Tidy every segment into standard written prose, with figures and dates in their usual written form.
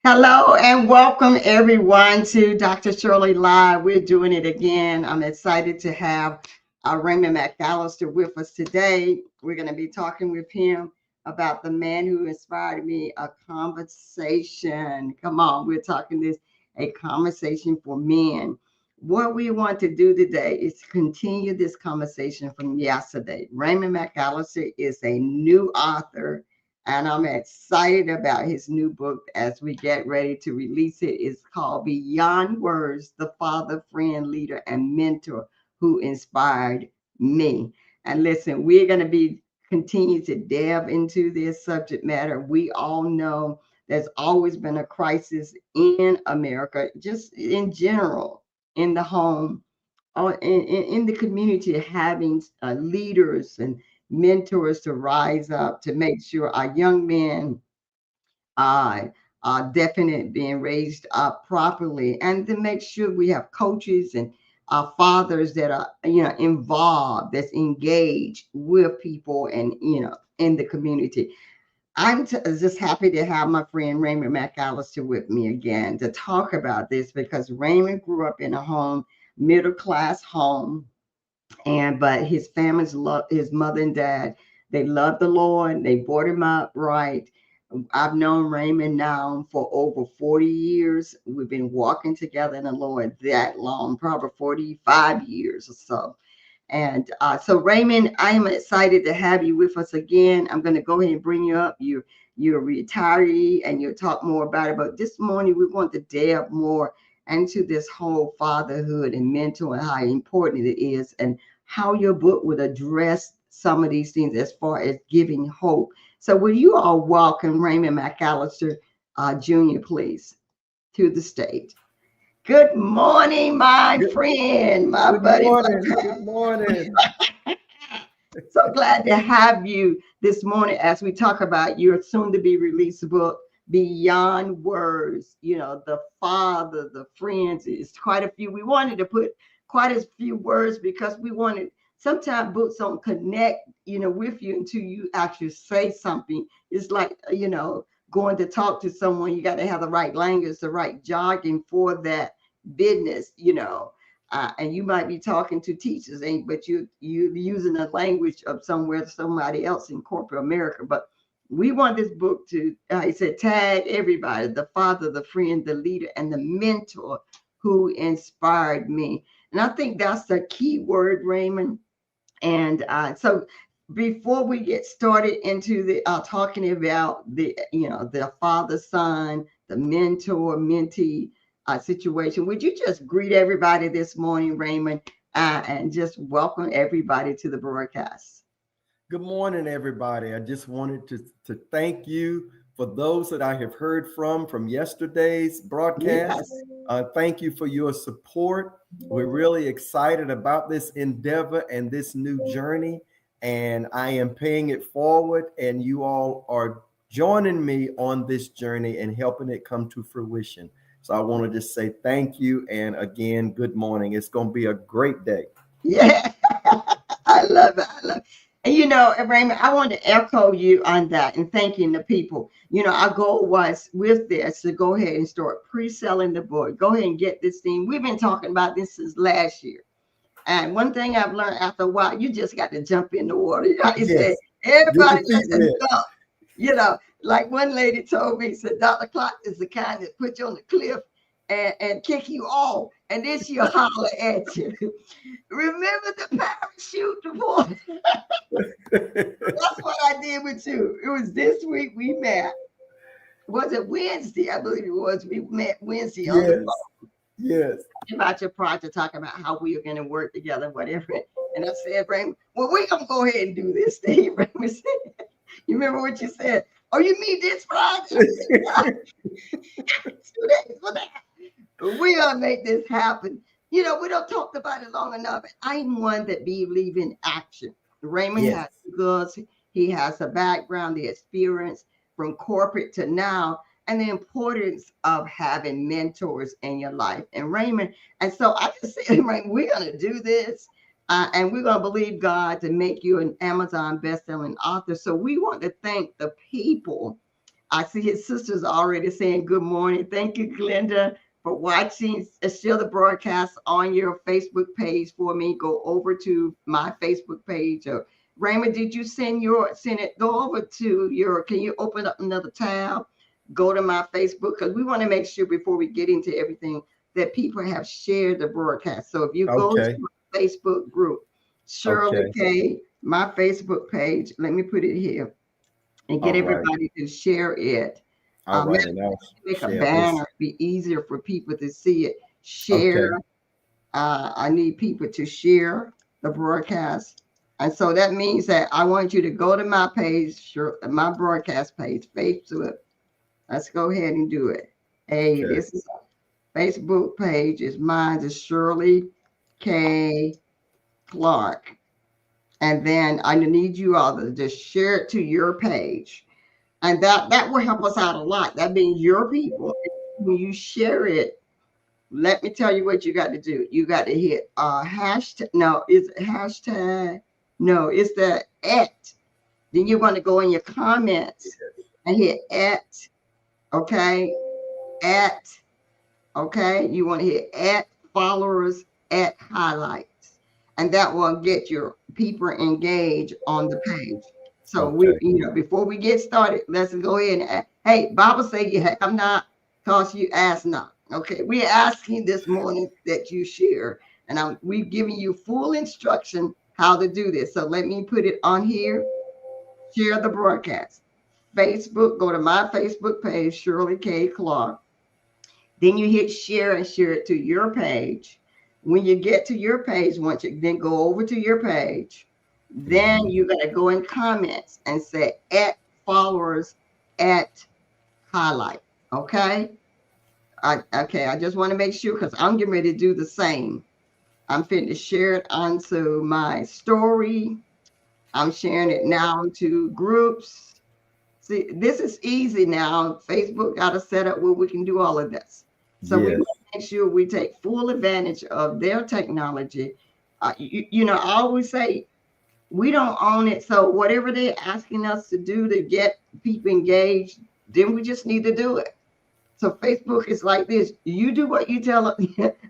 Hello and welcome everyone to Dr. Shirley Live. We're doing it again. I'm excited to have Raymond McAllister with us today. We're going to be talking with him about the man who inspired me, a conversation. Come on, we're talking this, a conversation for men. What we want to do today is continue this conversation from yesterday. Raymond McAllister is a new author and I'm excited about his new book as we get ready to release it. It's called Beyond Words, the Father, Friend, Leader, and Mentor Who Inspired Me. And listen, we're going to be continue to delve into this subject matter. We all know there's always been a crisis in America, just in general, in the home, in the community, having leaders and mentors to rise up to make sure our young men are definitely being raised up properly, and to make sure we have coaches and our fathers that are involved, that's engaged with people and in the community. Just happy to have my friend Raymond McAllister with me again to talk about this because Raymond grew up in a home, middle class home, and but his family's love, his mother and dad, they loved the Lord. They brought him up right. I've known Raymond now for over 40 years. We've been walking together in the Lord that long, probably 45 years or so. And so, Raymond, I am excited to have you with us again. I'm going to go ahead and bring you up. You're a retiree, and you'll talk more about it. But this morning, we want to delve more into this whole fatherhood and mental and how important it is, and how your book would address some of these things as far as giving hope. So, will you all welcome Raymond McAllister Jr., please, to the stage? Good morning, my Good, friend, my good buddy. morning. Good morning. So glad to have you this morning as we talk about your soon to be released book, Beyond Words. The father, the friends, it's quite a few. We wanted to put quite a few words because we wanted, sometimes books don't connect, with you until you actually say something. It's like, going to talk to someone, you got to have the right language, the right jargon for that business. And you might be talking to teachers, but you using the language of somebody else in corporate America. But we want this book to, he said, tag everybody: the father, the friend, the leader, and the mentor who inspired me. And I think that's the key word, Raymond. And so before we get started into the talking about the father son, the mentor mentee situation, would you just greet everybody this morning, Raymond, and just welcome everybody to the broadcast? Good morning, everybody. I just wanted to thank you for those that I have heard from yesterday's broadcast. Yes. Thank you for your support. We're really excited about this endeavor and this new journey, and I am paying it forward, and you all are joining me on this journey and helping it come to fruition. So I want to just say thank you, and again, good morning. It's going to be a great day. Yeah. I love it. I love it. And Raymond, I want to echo you on that and thanking the people. Our goal was with this to go ahead and start pre-selling the book. Go ahead and get this thing. We've been talking about this since last year. And one thing I've learned after a while, you just got to jump in the water. I said, Yes, get everybody your feet just wet. jump. Like one lady told me, said, Dr. Clark is the kind that put you on the cliff and kick you off. And then she'll holler at you. Remember the parachute divorce? That's what I did with you. It was this week we met. Was it Wednesday? I believe it was. We met Wednesday on the Yes, phone yes. about your project, talking about how we are going to work together, whatever. And I said, Raymond, well, we're going to go ahead and do this thing. Raymond said, you remember what you said? Oh, you mean this Friday? I said, 2 days for that. But we're going to make this happen. We don't talk about it long enough. I'm one that believe in action. Raymond has Yes. goods. He has a background, the experience from corporate to now, and the importance of having mentors in your life. And Raymond, and so I just said, Raymond, we're going to do this. And we're going to believe God to make you an Amazon best-selling author. So we want to thank the people I see his sisters already saying good morning. Thank you, Glenda, for watching. Share the broadcast on your Facebook page for me. Go over to my Facebook page. Raymond, did you send it? Go over to your, can you open up another tab? Go to my Facebook, because we want to make sure before we get into everything that people have shared the broadcast. So if you go to Okay. my Facebook group, Shirley Okay. K, my Facebook page, let me put it here and get All right. everybody to share it. All right. Maybe And I'll make a share this. banner, be easier for people to see it. Share. Okay. I need people to share the broadcast. And so that means that I want you to go to my page, my broadcast page, Facebook. Let's go ahead and do it. Hey, Okay. this is a Facebook page. Is mine is Shirley K. Clark. And then I need you all to just share it to your page. And that will help us out a lot. That means your people, when you share it, let me tell you what you got to do. You got to hit hashtag. No, it's hashtag. No, it's the at. Then you want to go in your comments and hit at. Okay, at. Okay, you want to hit at followers at highlights, and that will get your people engaged on the page. So we, Okay. before we get started, let's go ahead and hey, Bible say you have not, cause you ask not. Okay, we're asking this morning that you share, and we've given you full instruction how to do this. So let me put it on here. Share the broadcast. Facebook, go to my Facebook page, Shirley K. Clark. Then you hit share and share it to your page. When you get to your page, once you then go over to your page, then Mhm. you got to go in comments and say at followers at highlight. Okay. I just want to make sure, because I'm getting ready to do the same. I'm finna share it onto my story. I'm sharing it now to groups. See, this is easy now. Facebook got a setup where we can do all of this. So we Yes. want to make sure we take full advantage of their technology. I always say we don't own it. So whatever they're asking us to do to get people engaged, then we just need to do it. So Facebook is like this. You do what you tell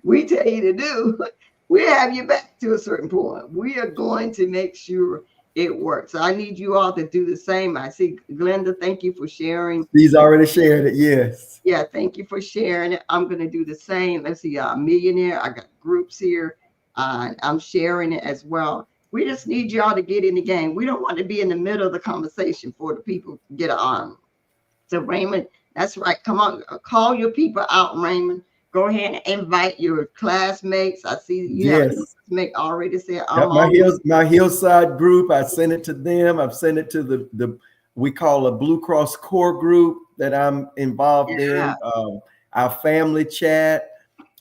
we tell you to do. We have you back to a certain point. We are going to make sure it works. So I need you all to do the same. I see Glenda, thank you for sharing. He's already shared it. Yes. Yeah, thank you for sharing it. I'm going to do the same. Let's see, millionaire. I got groups here. I'm sharing it as well. We just need y'all to get in the game. We don't want to be in the middle of the conversation for the people to get on. So Raymond, that's right. Come on, call your people out, Raymond. Go ahead and invite your classmates. I see you have a Yes. classmate already said I'm Yep, on. my hillside group. I sent it to them. I've sent it to the we call a Blue Cross Core group that I'm involved Yeah, in. Our family chat,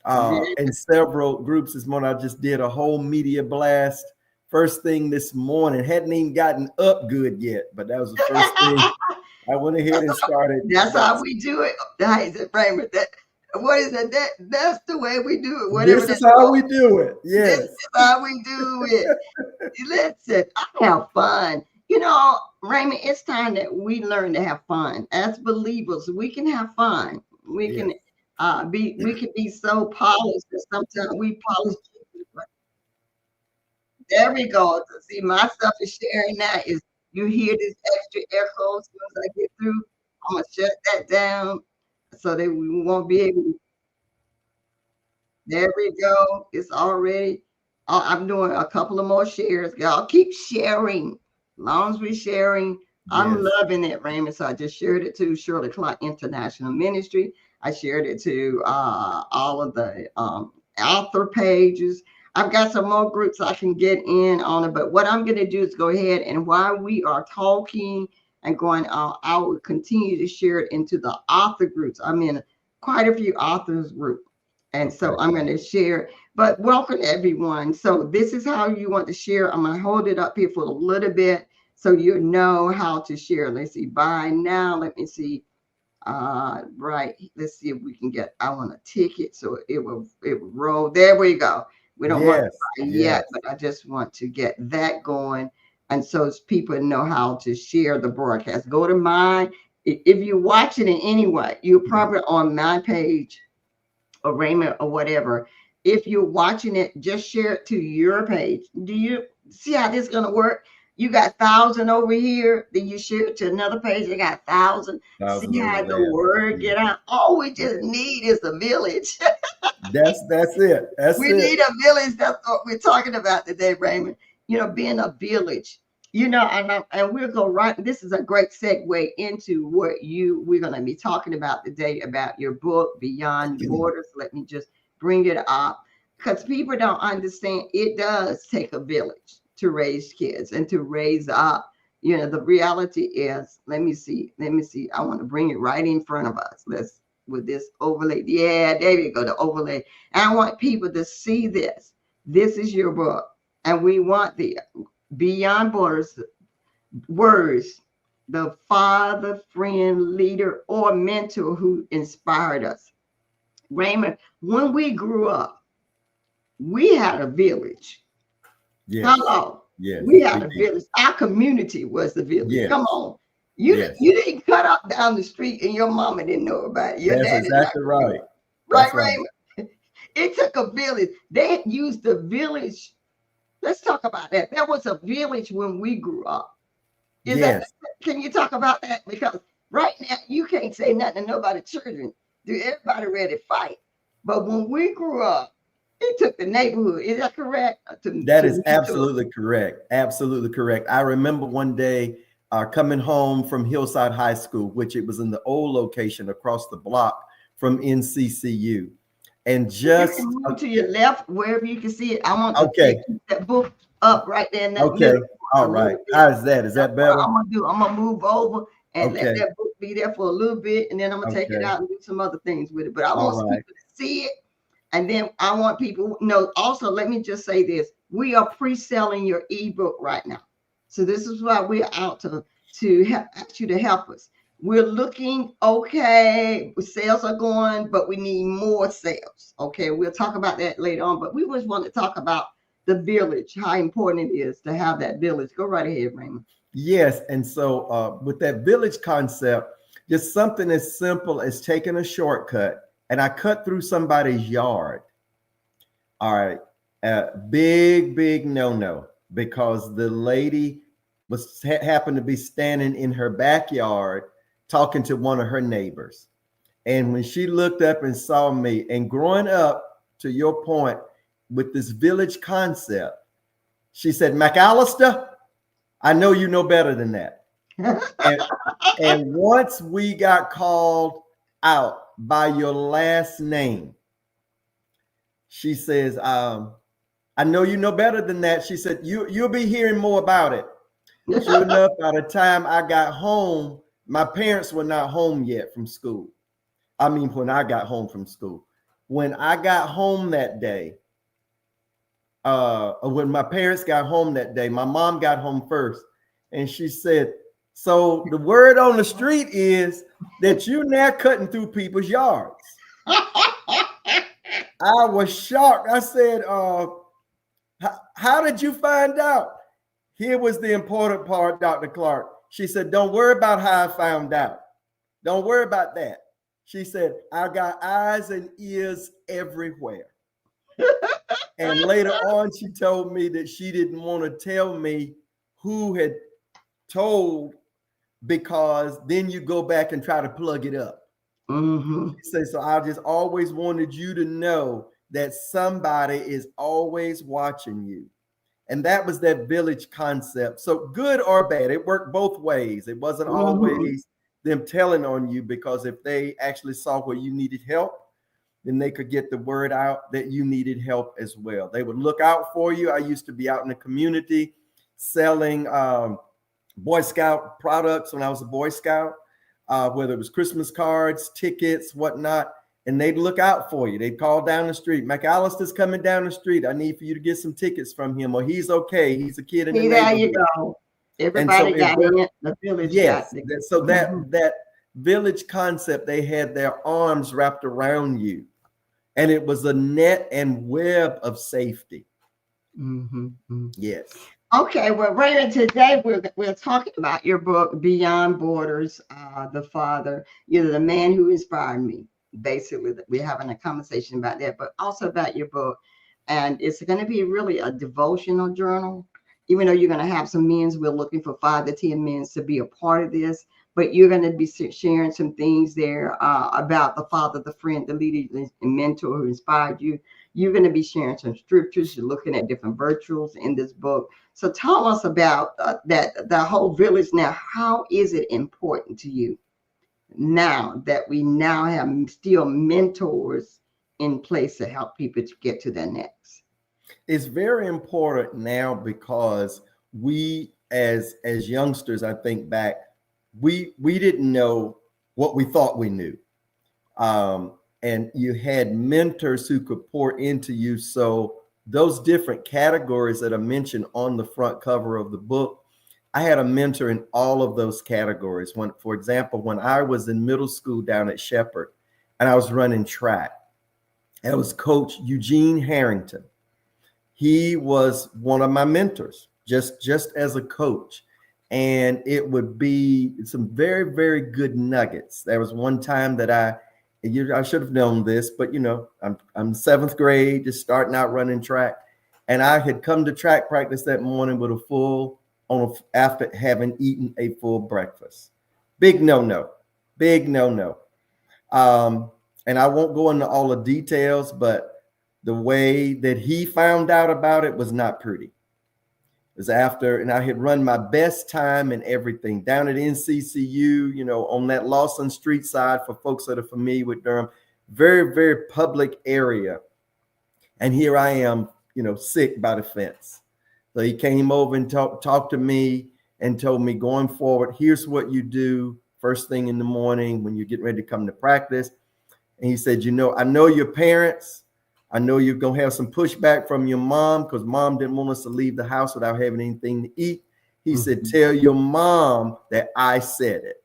yeah. and several groups this morning. I just did a whole media blast first thing this morning. Hadn't even gotten up good yet, but that was the first thing. I went ahead and started. That's how we do it. That is it, Raymond. What is it? That's the way we do it. Whatever This that. is how we do it. This Yes. is how we do it. Listen, I have fun. Raymond, it's time that we learn to have fun. As believers, we can have fun. We Yes. can we can be so polished that sometimes we polish. There we go. So see, my stuff is sharing that. Is you hear this extra echo as soon as I get through, I'm gonna shut that down so that we won't be able to. There we go. It's already. I'm doing a couple of more shares. Y'all keep sharing. As long as we're sharing, I'm Yes. loving it, Raymond. So I just shared it to Shirley Clark International Ministry. I shared it to all of the author pages. I've got some more groups I can get in on it. But what I'm going to do is go ahead and while we are talking and going on, I will continue to share it into the author groups. I'm in quite a few authors groups. And so Okay. I'm going to share, but welcome everyone. So this is how you want to share. I'm going to hold it up here for a little bit so you know how to share. Let's see, buy now. Let me see. Right. Let's see if we can get, I want a ticket. So it will roll. There we go. We don't want to Yes. buy Yes. yet, but I just want to get that going. And so people know how to share the broadcast. Go to mine. If you're watching it anyway, you're probably on my page or Raymond or whatever. If you're watching it, just share it to your page. Do you see how this is gonna work? You got 1,000 over here, then you share it to another page. They got 1,000. See Thousand over how the there. word Yeah. get out? All we just need is a village. That's it. That's We it. need a village. That's what we're talking about today, Raymond. Being a village. And we'll go right. This is a great segue into what we're going to be talking about today about your book, Beyond Borders. Let me just bring it up because people don't understand it does take a village to raise kids and to raise up. The reality is, let me see. I want to bring it right in front of us. Let's with this overlay. Yeah, there you go, the overlay. And I want people to see this. This is your book. And we want the Beyond Borders words, the father, friend, leader, or mentor who inspired us. Raymond, when we grew up, we had a village. Yes. Hello. Yes. We had a village. Our community was the village. Yes. Come on. You didn't cut up down the street and your mama didn't know about it. Your That's exactly right. Right, Raymond? It took a village. They used the village. Let's talk about that. There was a village when we grew up. Can you talk about that? Because right now you can't say nothing to nobody children. Everybody ready to fight. But when we grew up, it took the neighborhood. Is that correct? That is absolutely correct. Absolutely correct. I remember one day coming home from Hillside High School, which it was in the old location across the block from NCCU. And just move to your left, wherever you can see it. I want to keep that book up right there in that middle. All right. How is that? Is that better? I'm gonna move over and let that book be there for a little bit, and then I'm gonna take it out and do some other things with it. But I want people to see it, and then I want people to know. Also, let me just say this: we are pre-selling your ebook right now, so this is why we're out to ask you to help us. We're looking sales are going, but we need more sales. Okay, we'll talk about that later on, but we just want to talk about the village, how important it is to have that village. Go right ahead, Raymond. Yes, and so with that village concept, just something as simple as taking a shortcut, and I cut through somebody's yard. All right, big no, because the lady happened to be standing in her backyard talking to one of her neighbors. And when she looked up and saw me, and growing up, to your point, with this village concept, she said, McAllister, I know you know better than that. and once we got called out by your last name, she says, I know you know better than that. She said, you'll be hearing more about it. Sure enough, by the time I got home, my parents were not home yet from school. I mean, when I got home from school. When I got home that day, when my parents got home that day, my mom got home first. And she said, so the word on the street is that you're now cutting through people's yards. I was shocked. I said, how did you find out? Here was the important part, Dr. Clark. She said, don't worry about how I found out. Don't worry about that. She said, I got eyes and ears everywhere. And later on, she told me that she didn't want to tell me who had told, because then you go back and try to plug it up. Mm-hmm. She said, so I just always wanted you to know that somebody is always watching you. And that was that village concept. So good or bad, it worked both ways. It wasn't always them telling on you, because if they actually saw where you needed help, then they could get the word out that you needed help as well. They would look out for you. I used to be out in the community selling Boy Scout products when I was a Boy Scout, whether it was Christmas cards, tickets, whatnot. And they'd look out for you. They'd call down the street. McAllister's coming down the street. I need for you to get some tickets from him. Or he's okay. He's a kid in the neighborhood. There you go. Everybody got in it. The village got it. So that village concept, they had their arms wrapped around you. And it was a net and web of safety. Mm-hmm. Yes. Okay, well, Raymond, today we're talking about your book, Beyond Borders, the Father. You're the man who inspired me. Basically, we're having a conversation about that, but also about your book. And it's going to be really a devotional journal. Even though you're going to have some men's, we're looking for 5 to 10 men to be a part of this. But you're going to be sharing some things there about the father, the friend, the leader, and mentor who inspired you. You're going to be sharing some scriptures. You're looking at different virtuals in this book. So tell us about that the whole village now. How is it important to you now that we now have still mentors in place to help people to get to their next? It's very important now because we as youngsters, I think back, we didn't know what we thought we knew. And you had mentors who could pour into you. So those different categories that are mentioned on the front cover of the book, I had a mentor in all of those categories. When, for example, when I was in middle school down at Shepherd and I was running track, that was Coach Eugene Harrington. He was one of my mentors, just as a coach. And it would be some very, very good nuggets. There was one time that I should have known this, but I'm seventh grade, just starting out running track. And I had come to track practice that morning with after having eaten a full breakfast. Big no-no, big no-no. And I won't go into all the details, but the way that he found out about it was not pretty. It was after, and I had run my best time and everything down at NCCU, on that Lawson Street side, for folks that are familiar with Durham, very, very public area. And here I am, sick by the fence. So he came over and talked to me and told me, going forward, here's what you do first thing in the morning when you're getting ready to come to practice. And he said, I know your parents. I know you're going to have some pushback from your mom because mom didn't want us to leave the house without having anything to eat. He said, tell your mom that I said it.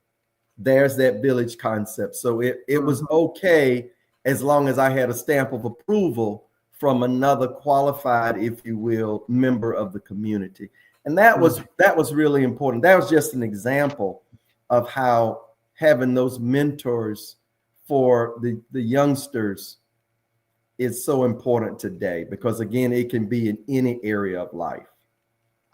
There's that village concept. So it was okay as long as I had a stamp of approval from another qualified, if you will, member of the community. And that was really important. That was just an example of how having those mentors for the youngsters is so important today, because again, it can be in any area of life.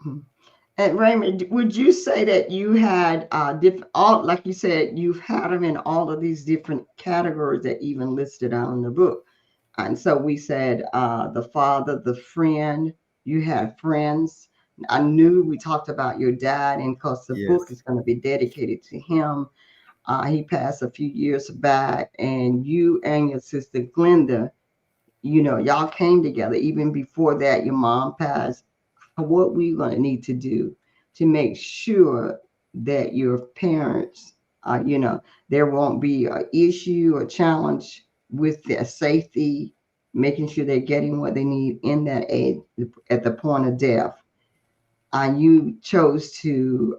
And Raymond, would you say that you had like you said, you've had them in all of these different categories that even listed out in the book? And so we said the father, the friend, you had friends. I knew we talked about your dad, and because the book is going to be dedicated to him. He passed a few years back, and you and your sister Glenda, y'all came together. Even before that, your mom passed. What we going to need to do to make sure that your parents, there won't be an issue or challenge with their safety, making sure they're getting what they need in that aid at the point of death. You chose to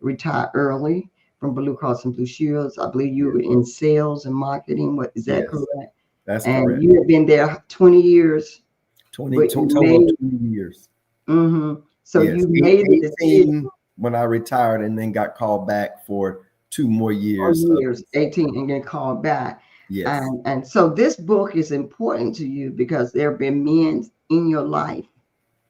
retire early from Blue Cross and Blue Shields. I believe you were in sales and marketing. What is that correct? That's and correct. You have been there 20 years. 20 total of 20 years. So you made the decision when I retired, and then got called back for 2 more years. 18, and get called back. Yes. And so this book is important to you because there have been men in your life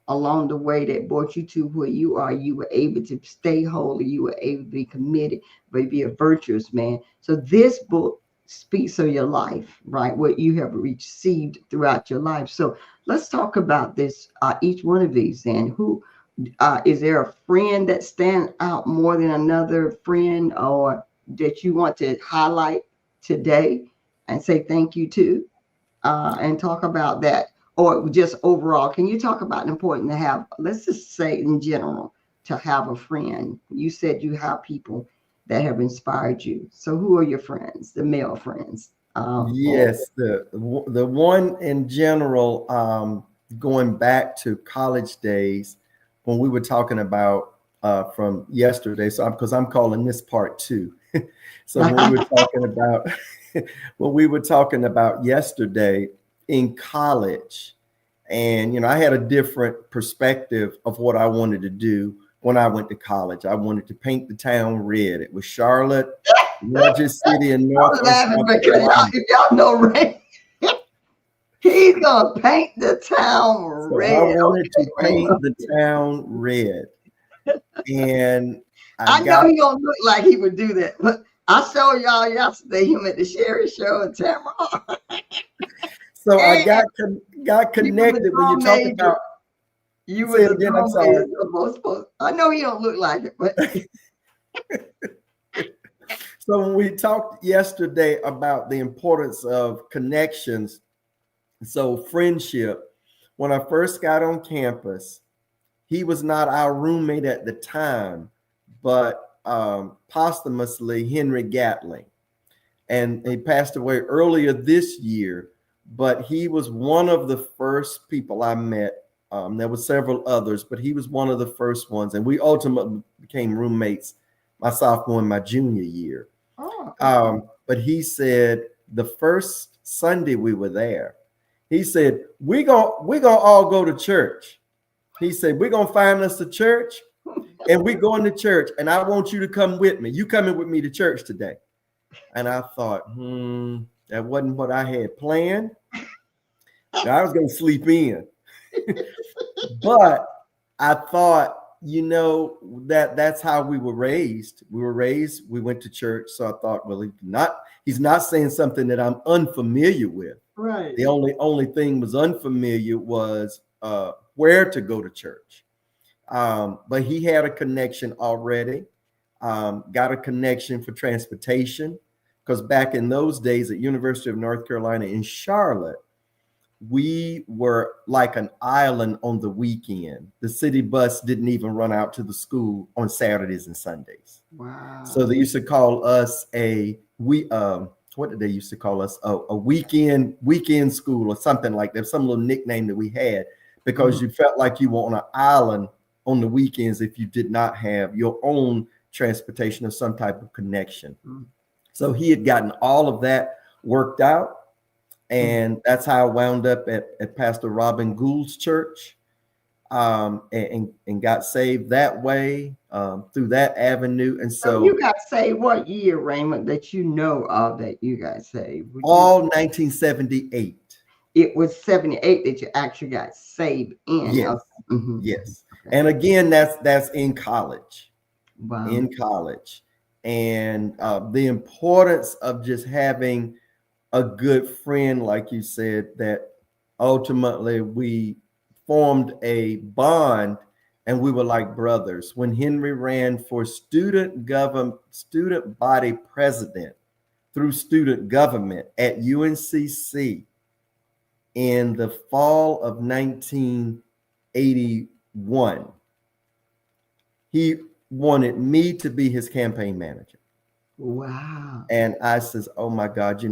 along the way that brought you to where you are. You were able to stay holy. You were able to be committed, but be a virtuous man. So this book speaks of your life, right? What you have received throughout your life. So let's talk about this, each one of these. And who is there a friend that stands out more than another friend, or that you want to highlight today and say thank you to, and talk about that? Or just overall, can you talk about the importance to have, let's just say in general, to have a friend? You said you have people that have inspired you. So who are your friends, the male friends? Yes, the one in general, going back to college days when we were talking about from yesterday. So because I'm calling this part 2. So when we were talking about when we were talking about yesterday in college, And, I had a different perspective of what I wanted to do when I went to college. I wanted to paint the town red. It was Charlotte, largest city in I'm Northwest laughing South because Carolina. if y'all know Ray, he's gonna paint the town So I red. wanted to Okay, paint Raymond. the town red. And I I know got he don't look like he would do that, but I showed y'all yesterday him at the Sherry Show in Tamara. so I And got you was a connected when you drum talk major. about, You say was it a again, I'm drum major. sorry. I know he don't look like it, but So when we talked yesterday about the importance of connections, so friendship, when I first got on campus, he was not our roommate at the time, but posthumously Henry Gatling. And he passed away earlier this year, but he was one of the first people I met. There were several others, but he was one of the first ones. And we ultimately became roommates my sophomore and my junior year. But he said the first Sunday we were there, he said, we gonna all go to church. He said, we're gonna find us a church and we're going to church. And I want you to come with me. You coming with me to church today. And I thought, that wasn't what I had planned. I was gonna sleep in. But I thought, that's how we were raised. We went to church. So I thought, well, he's not saying something that I'm unfamiliar with. right. The only thing was unfamiliar was where to go to church. But he had a connection already, got a connection for transportation, because back in those days at University of North Carolina in Charlotte, we were like an island on the weekend. The city bus didn't even run out to the school on Saturdays and Sundays. Wow. So they used to call us what did they used to call us? A weekend school or something like that, some little nickname that we had, because you felt like you were on an island on the weekends if you did not have your own transportation or some type of connection. So he had gotten all of that worked out. And that's how I wound up at Pastor Robin Gould's church, and got saved that way, through that avenue. And so you got saved what year, Raymond, that you know of that you got saved? all 1978. It was 78 that you actually got saved in. Yes. Yes. Okay. And again, that's in college. Wow. In college. And the importance of just having a good friend, like you said, that ultimately we formed a bond and we were like brothers. When Henry ran for student body president through student government at UNCC in the fall of 1981, he wanted me to be his campaign manager. Wow. And I says, oh my God,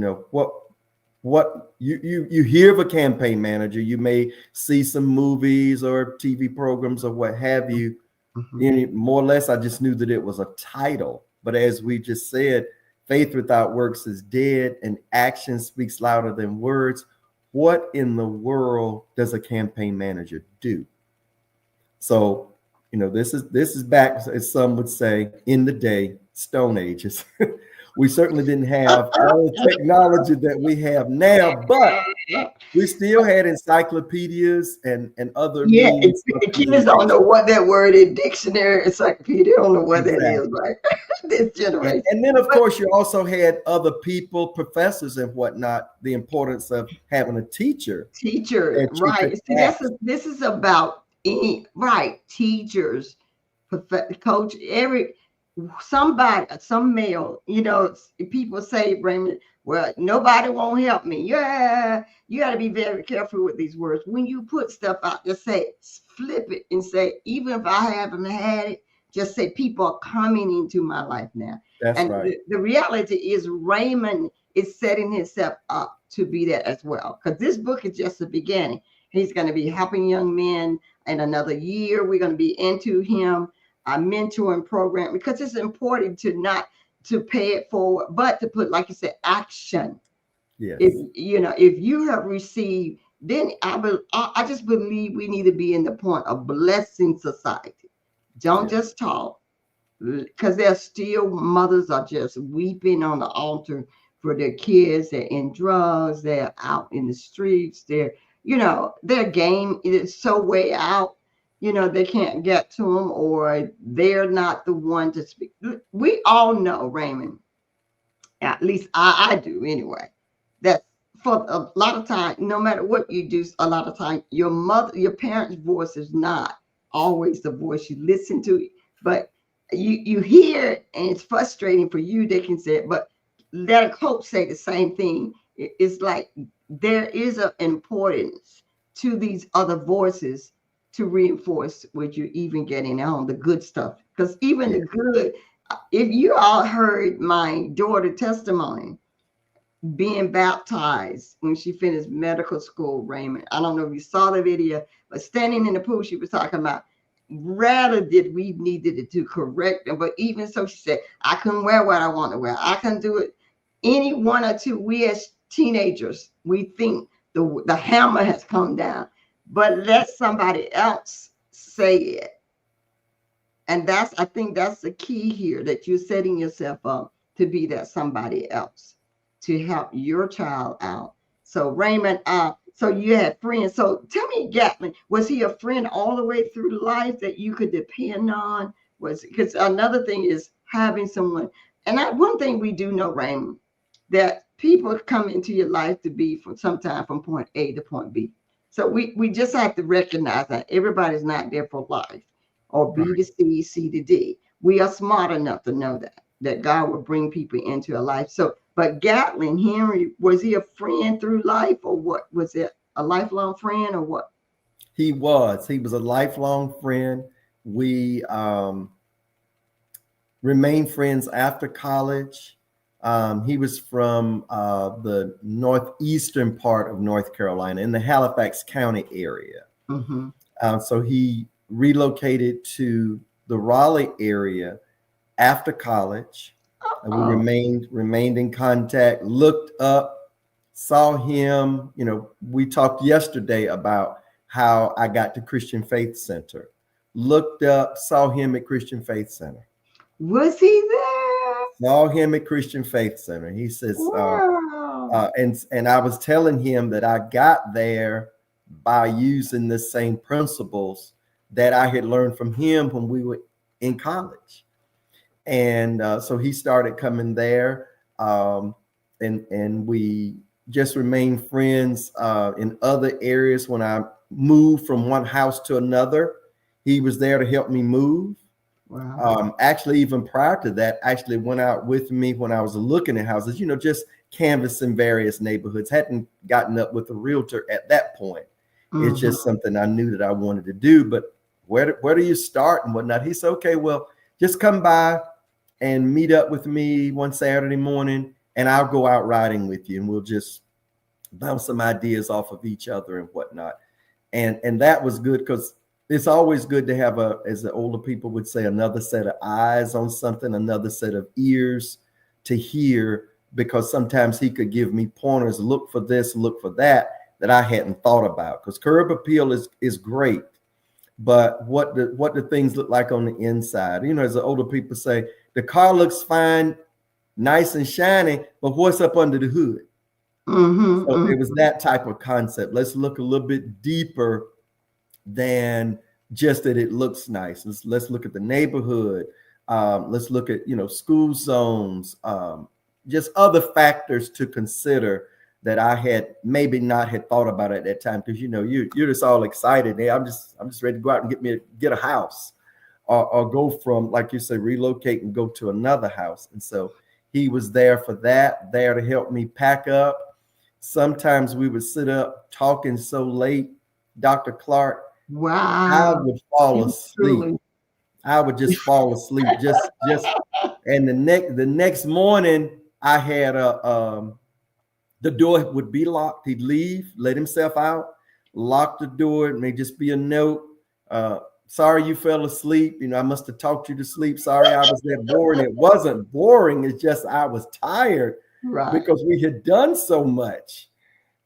what you hear of a campaign manager, you may see some movies or TV programs or what have you. More or less, I just knew that it was a title. But as we just said, faith without works is dead and action speaks louder than words. What in the world does a campaign manager do? So, this is back, as some would say, in the day, Stone Ages. We certainly didn't have all the technology that we have now, but we still had encyclopedias and other means. The kids don't know what that word is. Dictionary, encyclopedia, don't know what that is, right? This generation. And then, of course, you also had other people, professors and whatnot, the importance of having a teacher. Right. See, this is about teachers, coach, somebody, some male, people say, Raymond, well, nobody won't help me. Yeah, you got to be very careful with these words. When you put stuff out, just say, flip it and say, even if I haven't had it, just say, people are coming into my life now. That's right. The reality is Raymond is setting himself up to be that as well, because this book is just the beginning. He's going to be helping young men in another year. We're going to be into him, a mentoring program, because it's important to not to pay it forward, but to put, like you said, action. Yes. If you have received then I just believe we need to be in the point of blessing society. Don't Yeah. just talk, because there's still mothers are just weeping on the altar for their kids. They're in drugs. They're out in the streets. Their game is so way out. They can't get to them, or they're not the one to speak. We all know, Raymond, at least I do anyway, that for a lot of time, no matter what you do, a lot of time your parents' voice is not always the voice you listen to, but you hear it and it's frustrating for you. They can say it, but let a coach say the same thing. It's like there is an importance to these other voices to reinforce what you're even getting on the good stuff, because even the Yeah. good, if you all heard my daughter testimony being baptized when she finished medical school, Raymond. I don't know if you saw the video, but standing in the pool, she was talking about rather did we needed to correct them. But even so, she said, I couldn't wear what I want to wear. I couldn't do it. Any one or two, we as teenagers, we think the hammer has come down, but let somebody else say it. And I think that's the key here, that you're setting yourself up to be that somebody else to help your child out. So Raymond, so you had friends. So tell me, Gatlin, was he a friend all the way through life that you could depend on? Was, because another thing is having someone, and one thing we do know, Raymond, that people come into your life to be from sometime from point A to point B. So we just have to recognize that everybody's not there for life, or B Right. to C, C to D. We are smart enough to know that God will bring people into a life. So, but Gatlin Henry, was he a friend through life, or what? Was it a lifelong friend, or what? He was a lifelong friend. We remained friends after college. He was from the northeastern part of North Carolina, in the Halifax County area. Mm-hmm. So he relocated to the Raleigh area after college. And we Oh, remained in contact, looked up, saw him. We talked yesterday about how I got to Christian Faith Center. Looked up, saw him at Christian Faith Center. was he there? Saw him at Christian Faith Center. He says, Wow. and I was telling him that I got there by using the same principles that I had learned from him when we were in college. And so he started coming there, and we just remained friends in other areas. When I moved from one house to another, he was there to help me move. Wow. Actually, even prior to that, actually went out with me when I was looking at houses, just canvassing various neighborhoods. Hadn't gotten up with a realtor at that point. It's Mm-hmm. just something I knew that I wanted to do. But where do you start and whatnot? He said, okay, well, just come by and meet up with me one Saturday morning, and I'll go out riding with you, and we'll just bounce some ideas off of each other and whatnot. And that was good, because it's always good to have, as the older people would say, another set of eyes on something, another set of ears to hear, because sometimes he could give me pointers, look for this, look for that I hadn't thought about. Because curb appeal is great, but what do things look like on the inside? As the older people say, the car looks fine, nice and shiny, but what's up under the hood? Mm-hmm. So it was Mm-hmm. that type of concept. Let's look a little bit deeper than just that it looks nice. Let's look at the neighborhood. Let's look at school zones, just other factors to consider that I had maybe not had thought about at that time. Because you're just all excited. Hey, I'm just ready to go out and get a house, or go from, like you say, relocate and go to another house. And so he was there for that, there to help me pack up. Sometimes we would sit up talking so late, Dr. Clark, I Wow. would fall asleep. Truly. I would just fall asleep. And the next morning, I had the door would be locked. He'd leave, let himself out, lock the door. It may just be a note. Sorry you fell asleep. I must have talked you to sleep. Sorry I was that boring. It wasn't boring. It's just I was tired Right. because we had done so much.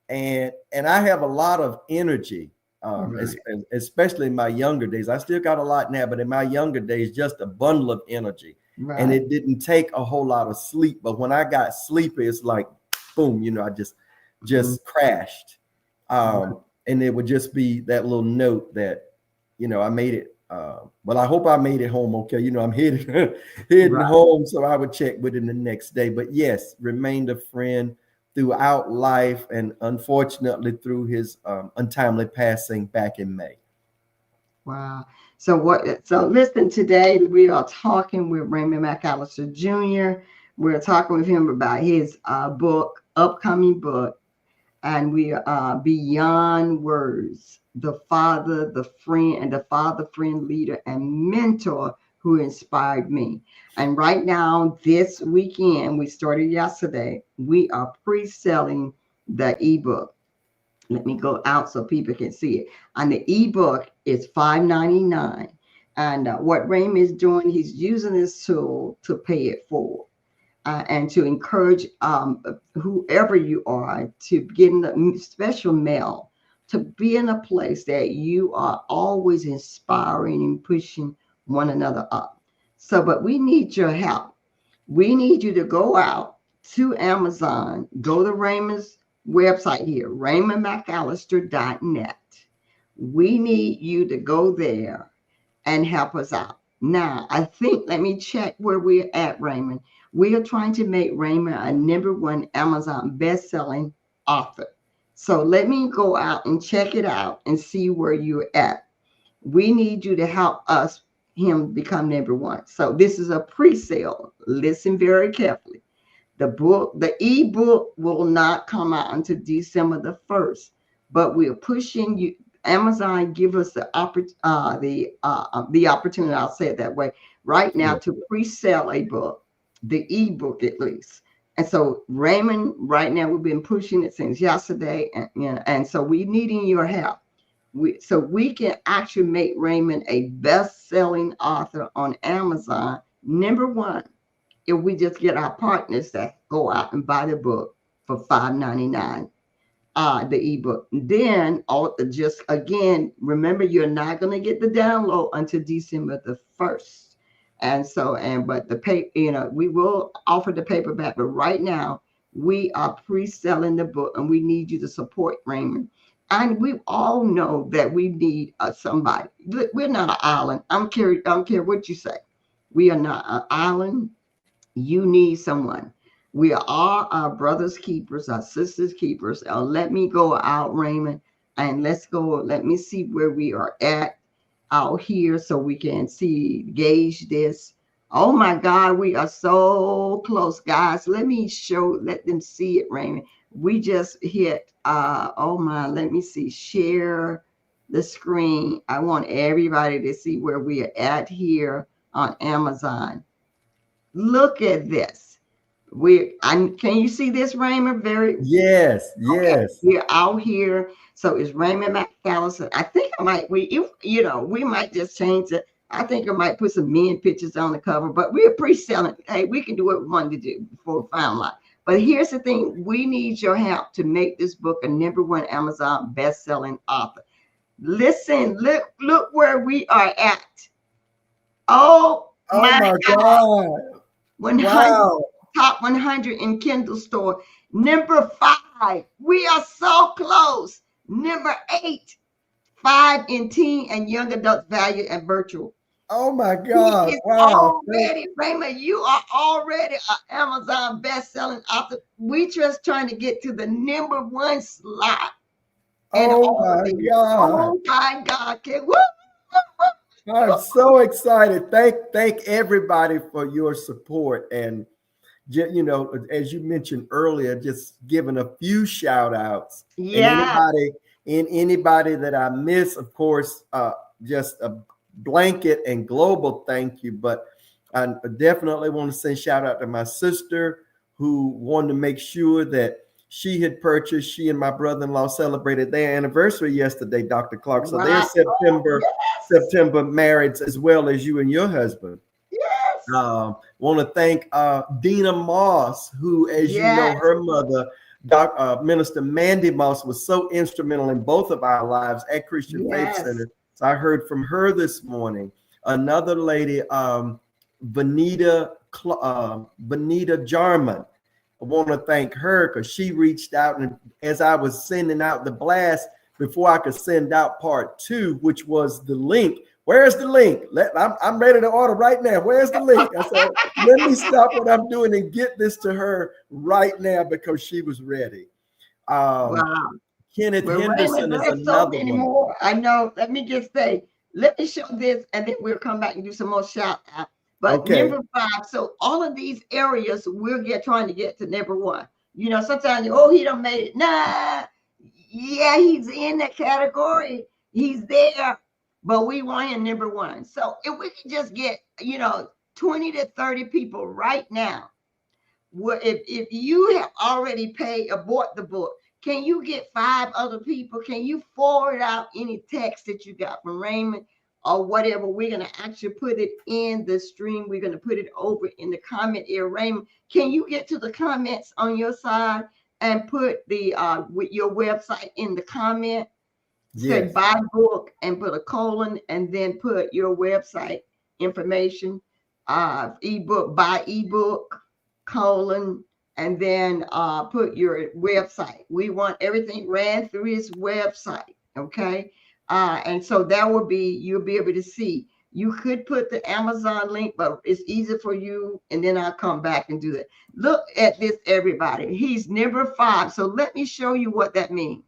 and I have a lot of energy, Right. especially in my younger days. I still got a lot now, but in my younger days, just a bundle of energy. And Right. it didn't take a whole lot of sleep. But when I got sleepy, it's like, boom, I Mhm. just crashed. Right. And it would just be that little note that, I made it. Well, I hope I made it home okay. I'm heading heading Right. home, so I would check with him the next day. But yes, remained a friend throughout life, and unfortunately through his untimely passing back in May. Wow. So listen, today we are talking with Raymond McAllister Jr. We're talking with him about his upcoming book, and we are beyond words. The father, the friend, and the father, friend, leader, and mentor who inspired me. And right now, this weekend, we started yesterday, we are pre-selling the ebook. Let me go out so people can see it. And the ebook is $5.99. And what Raymond is doing, he's using this tool to pay it forward. And to encourage whoever you are to get in the special mail, to be in a place that you are always inspiring and pushing one another up. So, but we need your help. We need you to go out to Amazon, go to Raymond's website here, raymondmcallister.net. We need you to go there and help us out. Now, I think, let me check where we're at, Raymond. We are trying to make Raymond a #1 Amazon best-selling author. So let me go out and check it out and see where you're at. We need you to help us him become #1. So this is a pre-sale. Listen very carefully. The ebook will not come out until December the 1st, but we're pushing you. Amazon give us the opportunity. I'll say it that way right now Yeah. to pre-sell a book, the ebook at least. And so Raymond, right now we've been pushing it since yesterday, and so we needing your help. So we can actually make Raymond a best-selling author on Amazon, #1, if we just get our partners that go out and buy the book for $5.99, the ebook. Then all just again, remember you're not going to get the download until December the 1st. And so, but the paper, we will offer the paperback, but right now we are pre-selling the book, and we need you to support Raymond. And we all know that we need somebody. We're not an island. I don't care what you say. We are not an island. You need someone. We are all our brothers' keepers, our sisters' keepers. Let me go out, Raymond, and let's go. Let me see where we are at out here so we can gauge this. Oh my God, we are so close, guys. Let them see it, Raymond. We just hit, oh my, let me see, share the screen. I want everybody to see where we are at here on Amazon. Look at this. Can you see this, Raymond? Very Yes, okay. yes. We're out here. So it's Raymond McAllister. I think I might we might just change it. I think I might put some men pictures on the cover, but we're pre-selling. Hey, we can do what we wanted to do before we found out. But here's the thing: we need your help to make this book a #1 Amazon best-selling author. Listen, look where we are at. Oh Oh my my God! God. 100 Wow. top 100 in Kindle store. #5, we are so close. #8, 5 in teen and young adult value and virtual. Oh my He God. is Wow. already, Raymond, you are already an Amazon best-selling author. We just trying to get to the #1 slot and Oh all my things. God. Oh my God. I'm so excited. Thank everybody for your support. And as you mentioned earlier, just giving a few shout outs, and Yeah. anybody that I miss, of course, just a blanket and global thank you. But I definitely want to send shout out to my sister, who wanted to make sure that she and my brother-in-law celebrated their anniversary yesterday, Dr. Clark. So they're Right. Oh, yes. September married, as well as you and your husband. Yes. Want to thank Dina Moss, who, as you know, Yes. her mother Minister Mandy Moss was so instrumental in both of our lives at Christian Faith Yes. Center. So I heard from her this morning. Another lady, Vanita Jarman. I want to thank her because she reached out, and as I was sending out the blast, before I could send out part 2, which was the link. Where's the link? I'm ready to order right now. Where's the link? I said, let me stop what I'm doing and get this to her right now because she was ready. Wow. Kenneth Well, Henderson Raymond, is there's so another many one. more. I know. Let me just say, let me show this, and then we'll come back and do some more shout out. But Okay. number 5, so all of these areas we're trying to get to number 1. You know, sometimes he don't made it. Nah, yeah, he's in that category. He's there, but we want him number 1. So if we can just get 20 to 30 people right now. Well, if you have already paid or bought the book, can you get 5 other people? Can you forward out any text that you got from Raymond or whatever? We're going to actually put it in the stream. We're going to put it over in the comment area. Raymond, can you get to the comments on your side and put the with your website in the comment? Say Yes. buy book and put a colon and then put your website information. Ebook, buy ebook, colon, and then put your website. We want everything ran through his website. Okay. And so that will be, you'll be able to see. You could put the Amazon link, but it's easy for you. And then I'll come back and do that. Look at this, everybody. He's number 5. So let me show you what that means.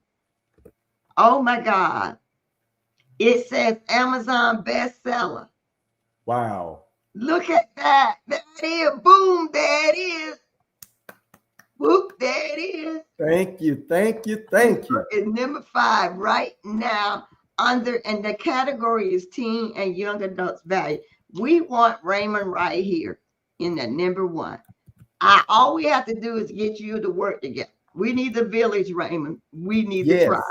Oh my God. It says Amazon bestseller. Wow. Look at that. There it is. Boom. There it is. Whoop. There it is. Thank you. Thank you. Thank you. It's number 5 right now and the category is teen and young adults value. We want Raymond right here in the number 1. All we have to do is get you to work together. We need the village, Raymond. We need the tribe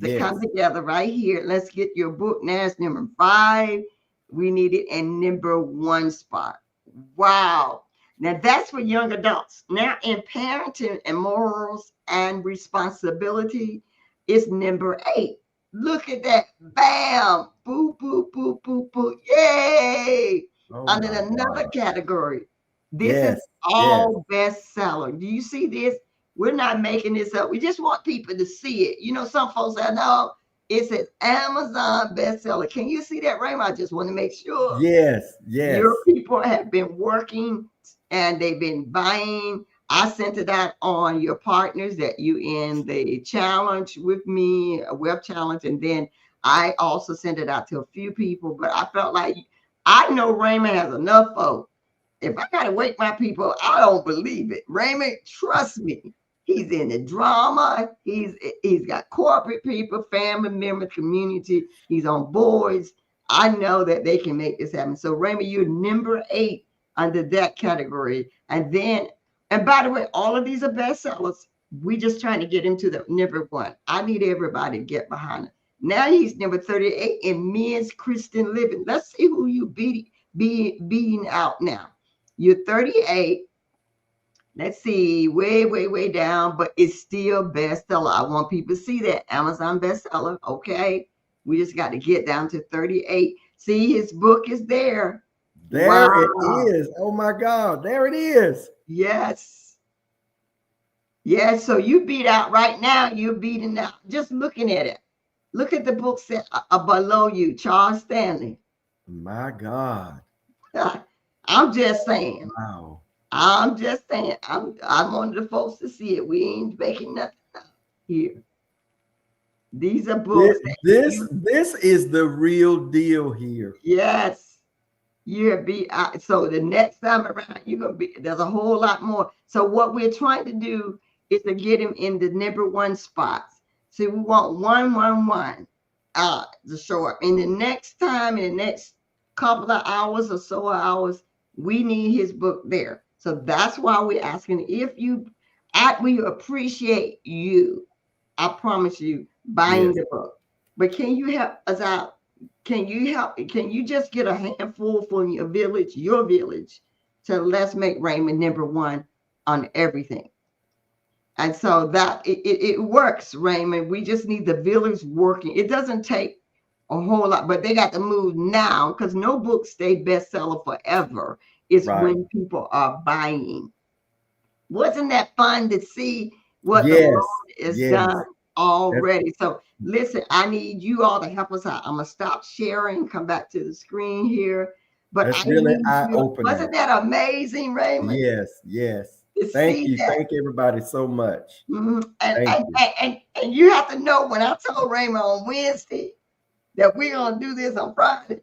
to come together right here. Let's get your book now. It's number 5. We need it in number 1 spot. Wow. Now that's for young adults. Now in parenting and morals and responsibility, it's number 8. Look at that. Bam. Boo, boo, boo, boo, boo. Yay. Under another category. This is all bestseller. Do you see this? We're not making this up. We just want people to see it. You know, some folks say, no, it says Amazon bestseller. Can you see that, Raymond? I just want to make sure. Yes. Your people have been working and they've been buying. I sent it out on your partners that you in the challenge with me, a web challenge. And then I also sent it out to a few people, but I felt like I know Raymond has enough folks. If I got to wake my people, I don't believe it. Raymond, trust me. He's in the drama. He's got corporate people, family members, community. He's on boards. I know that they can make this happen. So Raymond, you're number 8 under that category. And by the way, all of these are bestsellers. We just trying to get him to the number 1. I need everybody to get behind it. Now he's number 38 in men's Christian living. Let's see who you beating out now. You're 38. Let's see, way down, but it's still bestseller. I want people to see that Amazon bestseller. Okay, we just got to get down to 38. See, his book is there. There it is. Oh my God, there it is. Yes. So you beat out right now. You're beating out. Just looking at it. Look at the book set below you, Charles Stanley. My God. I'm just saying. Wow. I'm just saying. I wanted the folks to see it. We ain't making nothing up here. These are books. This is the real deal here. Yes. You'll be so the next time around, you're gonna be. There's a whole lot more. So what we're trying to do is to get him in the number 1 spots. So we want 111 to show up. In the next time, in the next couple of hours or so hours, we need his book there. So that's why we're asking if we appreciate you. I promise you buying the book. But can you help us out? Can you just get a handful from your village to let's make Raymond number 1 on everything. And so that it works, Raymond. We just need the village working. It doesn't take a whole lot, but they got to move now because no book stay bestseller forever. It's Right. when people are buying. Wasn't that fun to see what the Yes. Lord has done Yes. That's, already? So listen, I need you all to help us out. I'm gonna stop sharing, come back to the screen here. But I that's really need you. eye-opening. Wasn't that amazing, Raymond? Yes. Yes. To Thank see you. that. Thank everybody so much. Mhm. Thank you. And you have to know when I told Raymond on Wednesday that we're gonna do this on Friday,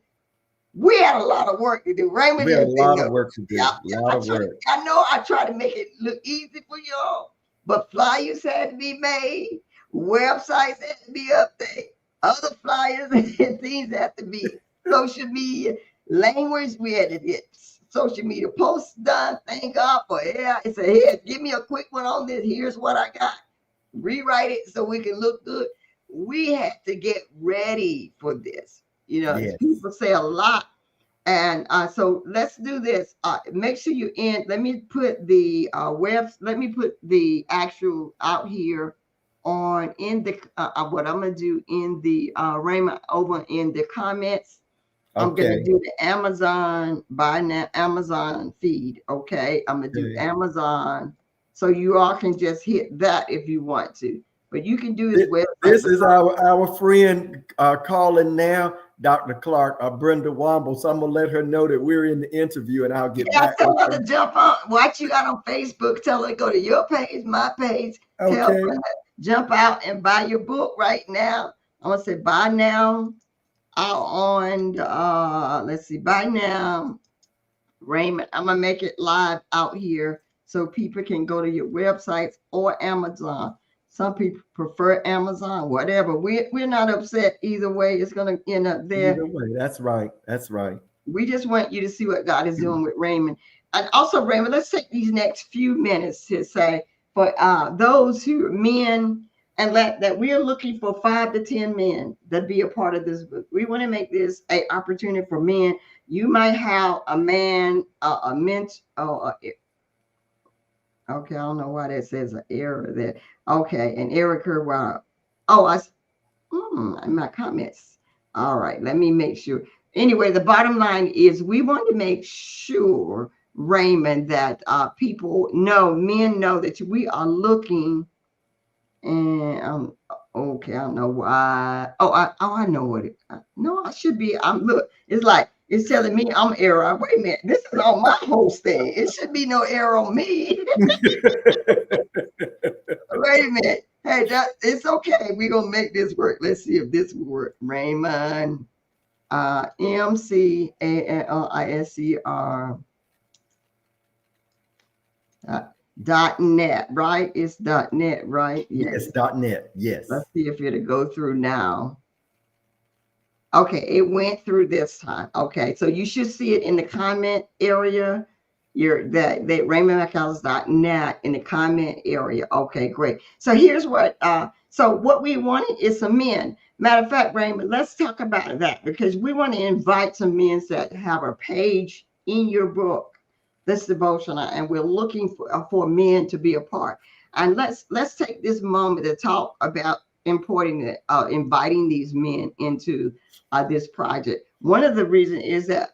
we had a lot of work to do. Raymond We have a didn't say lot of no. work to do. Yeah, A lot of work. I know I try to make it look easy for y'all, but flyers had to be made, websites had to be updated, other flyers and things had to be social media language. We had to get social media posts done. Thank God for yeah. It said, here, give me a quick one on this. Here's what I got. Rewrite it so we can look good. We had to get ready for this. You know, Yes. people say a lot. And so let's do this. Make sure you in. Let me put the let me put the actual out here on in the what I'm gonna do in the Raymond over in the comments. I'm gonna Okay. do the Amazon buy now Amazon feed. Okay, I'm gonna do Okay. Amazon, so you all can just hit that if you want to. But you can do his This, website. this is our friend calling now, Dr. Clark, Brenda Womble. So I'm gonna let her know that we're in the interview, and I'll get Yeah, back tell with her her. to jump on. What you got on Facebook, tell her to go to your page, my page. Tell Okay. Brenda, jump out and buy your book right now. I'm gonna say buy now. Out on let's see, buy now. Raymond, I'm gonna make it live out here so people can go to your websites or Amazon. Some people prefer Amazon, whatever. We're not upset either way. It's gonna end up there. Either way, that's right. That's right. We just want you to see what God is doing with Raymond. And also, Raymond, let's take these next few minutes to say for those who are men and that we are looking for 5 to 10 men to be a part of this book. We want to make this an opportunity for men. You might have a man, a ment, okay, I don't know why that says an error there. Okay, and Erica, wow. Oh, in my comments. All right, let me make sure. Anyway, the bottom line is we want to make sure, Raymond, that people know, men know that we are looking. And okay, I don't know why. I know what it. No, I should be. I'm look. It's like it's telling me I'm error. Wait a minute, this is on my host thing. It should be no error on me. Wait a minute. Hey, that it's okay. We're gonna make this work. Let's see if this will work. Raymond, McAllister .net, right? It's .net, right? Yes. Yes. .net. Yes. Let's see if it'll go through now. Okay, it went through this time. Okay, so you should see it in the comment area. That RaymondMcAllister.net in the comment area. Okay, great. So here's what what we wanted is some men. Matter of fact, Raymond, let's talk about that because we want to invite some men that have a page in your book, this devotional, and we're looking for men to be a part. And let's take this moment to talk about importing inviting these men into this project. One of the reasons is that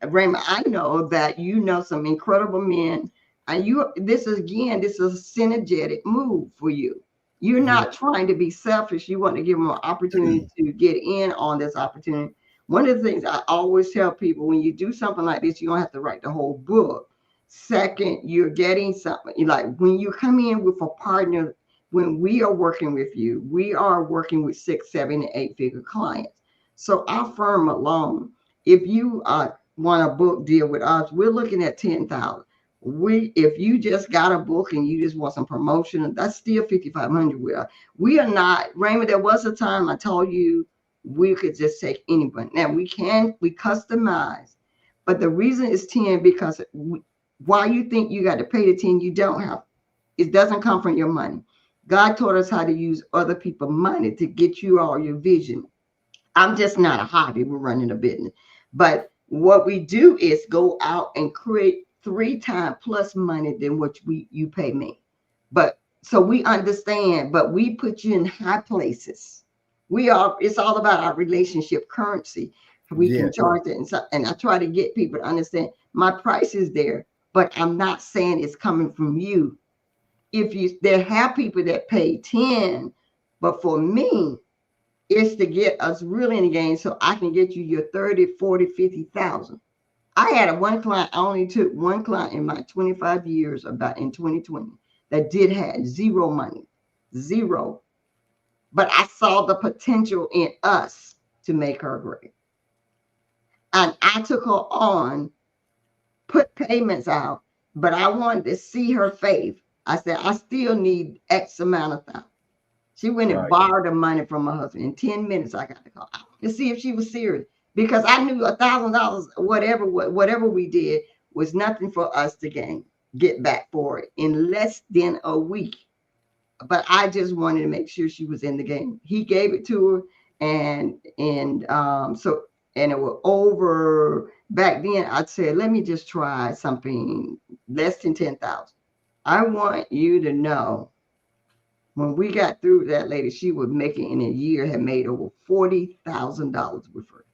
Raymond, I know that you know some incredible men, and this is a synergetic move for you. You're Yeah. not trying to be selfish. You want to give them an opportunity to get in on this opportunity. One of the things I always tell people when you do something like this, you don't have to write the whole book. Second, you're getting something like when you come in with a partner. When we are working with you, we are working with 6, 7, and 8 figure clients. So our firm alone, if you want a book deal with us, we're looking at 10,000. If you just got a book and you just want some promotion, that's still 5,500 with us. We are not, Raymond. There was a time I told you we could just take anyone. Now we customize, but the reason it's 10 because why you think you got to pay the 10, you don't have. It doesn't come from your money. God taught us how to use other people's money to get you all your vision. I'm just not a hobby. We're running a business. But what we do is go out and create 3 times plus money than what you pay me. But So we understand, but we put you in high places. It's all about our relationship currency. We can Yes, charge it. And I try to get people to understand my price is there, but I'm not saying it's coming from you. If you, there have people that pay 10, but for me, it's to get us really in the game so I can get you your 30, 40, 50,000. I had a one client, I only took one client in my 25 years about in 2020 that did have zero money, zero. But I saw the potential in us to make her great. And I took her on, put payments out, but I wanted to see her faith. I said, I still need X amount of time. She went and right, borrowed the money from her husband. In 10 minutes, I got to call to see if she was serious because I knew $1,000, whatever we did, was nothing for us to get back for it in less than a week. But I just wanted to make sure she was in the game. He gave it to her, and it was over. Back then, I said, let me just try something less than 10,000. I want you to know when we got through with that lady, she was making in a year had made over $40,000 with her.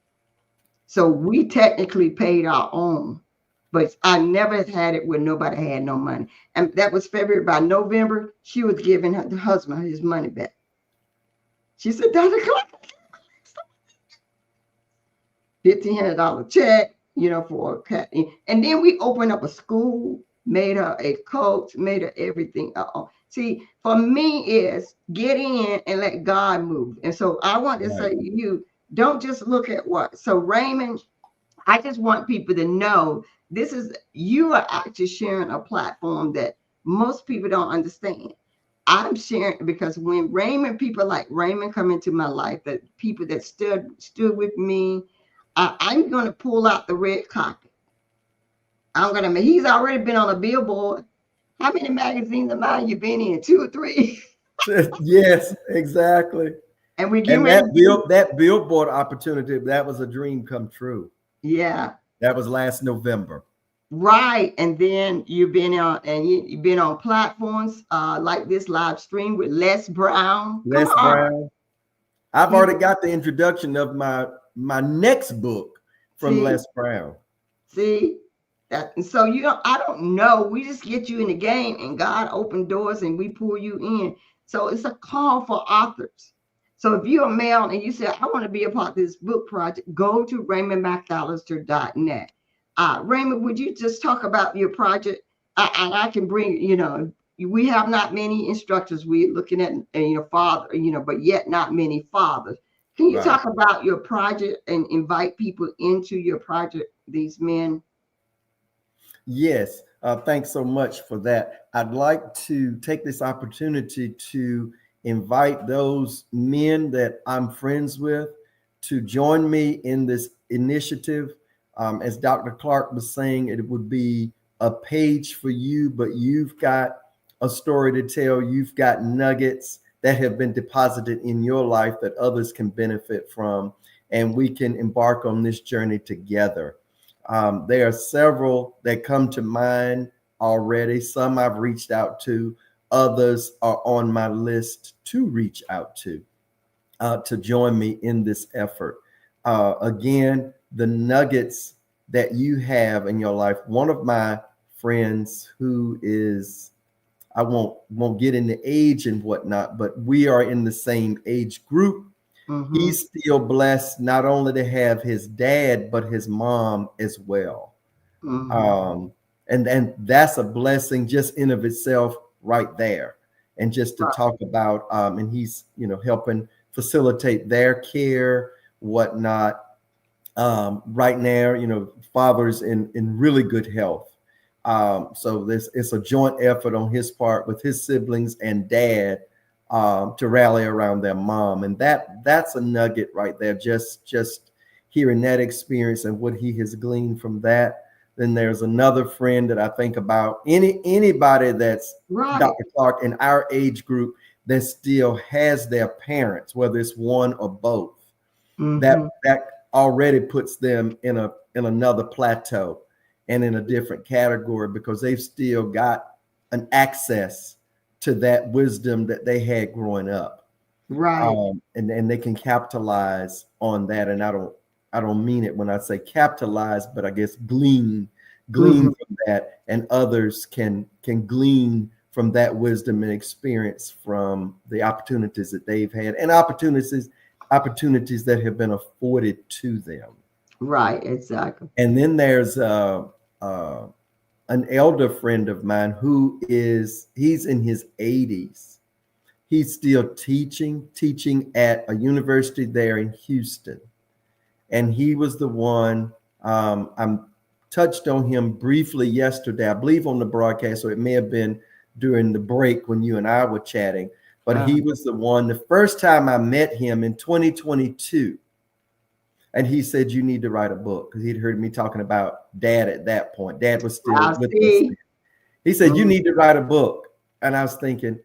So we technically paid our own, but I never had it where nobody had no money. And that was February. By November, she was giving her the husband his money back. She said, Dr. Clark, $1,500 check, for a cat. And then we opened up a school, made her a coach, made her everything. See, for me is get in and let God move. And so I want to right, say to you, don't just look at what. So Raymond, I just want people to know you are actually sharing a platform that most people don't understand. I'm sharing because when people like Raymond come into my life, that people that stood with me, I'm going to pull out the red carpet. He's already been on a billboard. How many magazines of mine you been in? Two or three? yes, exactly. And we're getting And ready to do, that billboard opportunity, that was a dream come true. yeah. That was last November. Right. And then you've been on platforms like this live stream with Les Brown. Come Les on. Brown. I've He's already got the introduction of my next book from see, Les Brown. see that. And so I don't know. We just get you in the game and God opened doors and we pull you in. So it's a call for authors. So if you're a male and you say, I want to be a part of this book project, go to RaymondMcAllister.net. Raymond, would you just talk about your project? And I can bring, we have not many instructors. We're looking at, father, but yet not many fathers. Can you Right. talk about your project and invite people into your project, these men? Yes. Thanks so much for that. I'd like to take this opportunity to invite those men that I'm friends with to join me in this initiative. As Dr. Clark was saying, it would be a page for you, but you've got a story to tell. You've got nuggets that have been deposited in your life that others can benefit from, and we can embark on this journey together. There are several that come to mind already. Some I've reached out to, others are on my list to reach out to join me in this effort. Again, the nuggets that you have in your life. One of my friends who is, I won't get into age and whatnot, but we are in the same age group. Mm-hmm. He's still blessed not only to have his dad, but his mom as well. Mm-hmm. And that's a blessing just in of itself right there. And just to Right. talk about, and he's, helping facilitate their care, whatnot. Right now, father's in really good health. So it's a joint effort on his part with his siblings and dad to rally around their mom, and that's a nugget right there. Just hearing that experience and what he has gleaned from that. Then there's another friend that I think about. Anybody that's Right. Dr. Clark in our age group that still has their parents, whether it's one or both, Mm-hmm. that already puts them in another plateau and in a different category because they've still got an access to that wisdom that they had growing up. Right. And they can capitalize on that. And I don't mean it when I say capitalize, but I guess glean Mhm. from that, and others can glean from that wisdom and experience from the opportunities that they've had, and opportunities that have been afforded to them. Right. Exactly. And then there's uh, an elder friend of mine he's in his 80s. He's still teaching at a university there in Houston. And he was the one, I'm touched on him briefly yesterday, I believe on the broadcast, so it may have been during the break when you and I were chatting. But Uh, he was the one, the first time I met him in 2022. And he said, you need to write a book, because he'd heard me talking about Dad at that point. Dad was still I with us. see. He said, you Mm, need to write a book. And I was thinking,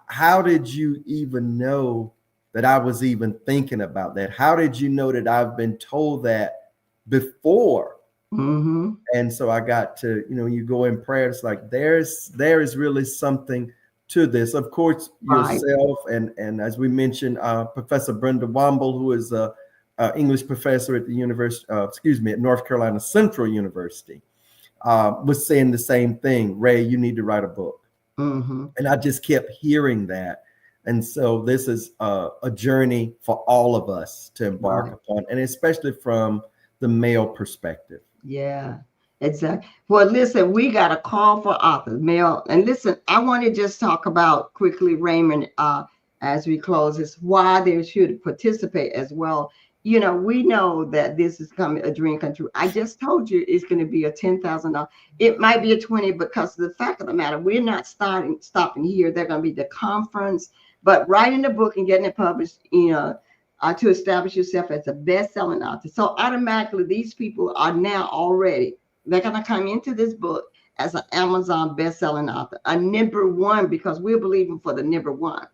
how did you even know that I was even thinking about that? How did you know that I've been told that before? mhm. And so I got to, you go in prayer, it's like there is really something to this. Of course, Right. yourself and as we mentioned, Professor Brenda Womble, who is a English professor at the university, at North Carolina Central University, was saying the same thing. Ray, you need to write a book. Mhm. And I just kept hearing that. And so this is a journey for all of us to embark Right. upon, and especially from the male perspective. Yeah, exactly. Well, listen, we got a call for authors, Mel. And listen, I want to just talk about quickly, Raymond, as we close, is why they should participate as well. We know that this is coming a dream come true. I just told you it's going to be a $10,000. It might be a 20 because the fact of the matter, we're not stopping here. They're going to be the conference, but writing the book and getting it published, to establish yourself as a best-selling author. So automatically, these people are now already, they're going to come into this book as an Amazon best-selling author, a number one, because we're believing for the number one.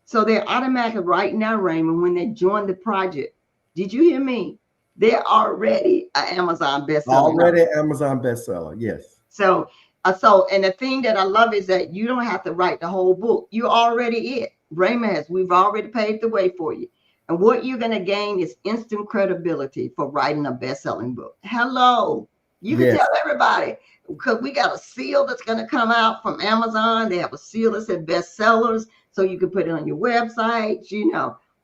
So they're automatically right now, Raymond, when they join the project. Did you hear me? They're already an Amazon best-selling author. Already Amazon bestseller, yes. And the thing that I love is that you don't have to write the whole book. You already it. Raymond has, we've already paved the way for you. And what you're going to gain is instant credibility for writing a best-selling book. Hello. You can tell Yes, everybody because we got a seal that's going to come out from Amazon. They have a seal that said bestsellers. So you can put it on your website,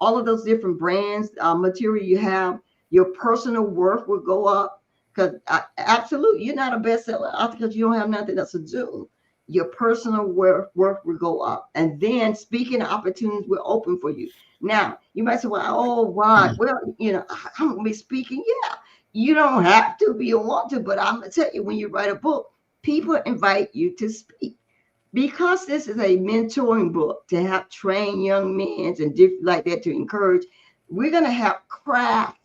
all of those different brands, material you have. Your personal worth will go up because absolutely, you're not a bestseller author because you don't have nothing else to do. Your personal worth will go up. And then speaking opportunities will open for you. Now, you might say, well, oh, why? Well, I'm going to be speaking. Yeah, you don't have to, but you want to. But I'm going to tell you, when you write a book, people invite you to speak. Because this is a mentoring book to help train young men and different like that to encourage, we're going to have craft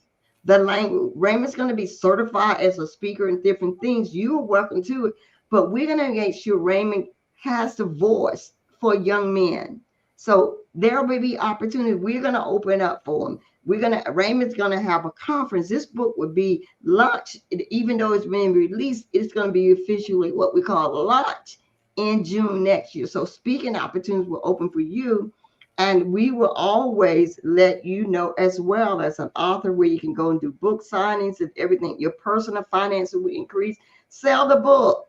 the language. Raymond's going to be certified as a speaker and different things. You are welcome to it, but we're going to make sure Raymond has the voice for young men. So there will be opportunity. We're going to open up for him. Raymond's going to have a conference. This book would be launched, even though it's being released, it's going to be officially what we call a launch in June next year. So speaking opportunities will open for you. And we will always let you know as well as an author where you can go and do book signings and everything. Your personal finances will increase. Sell the book.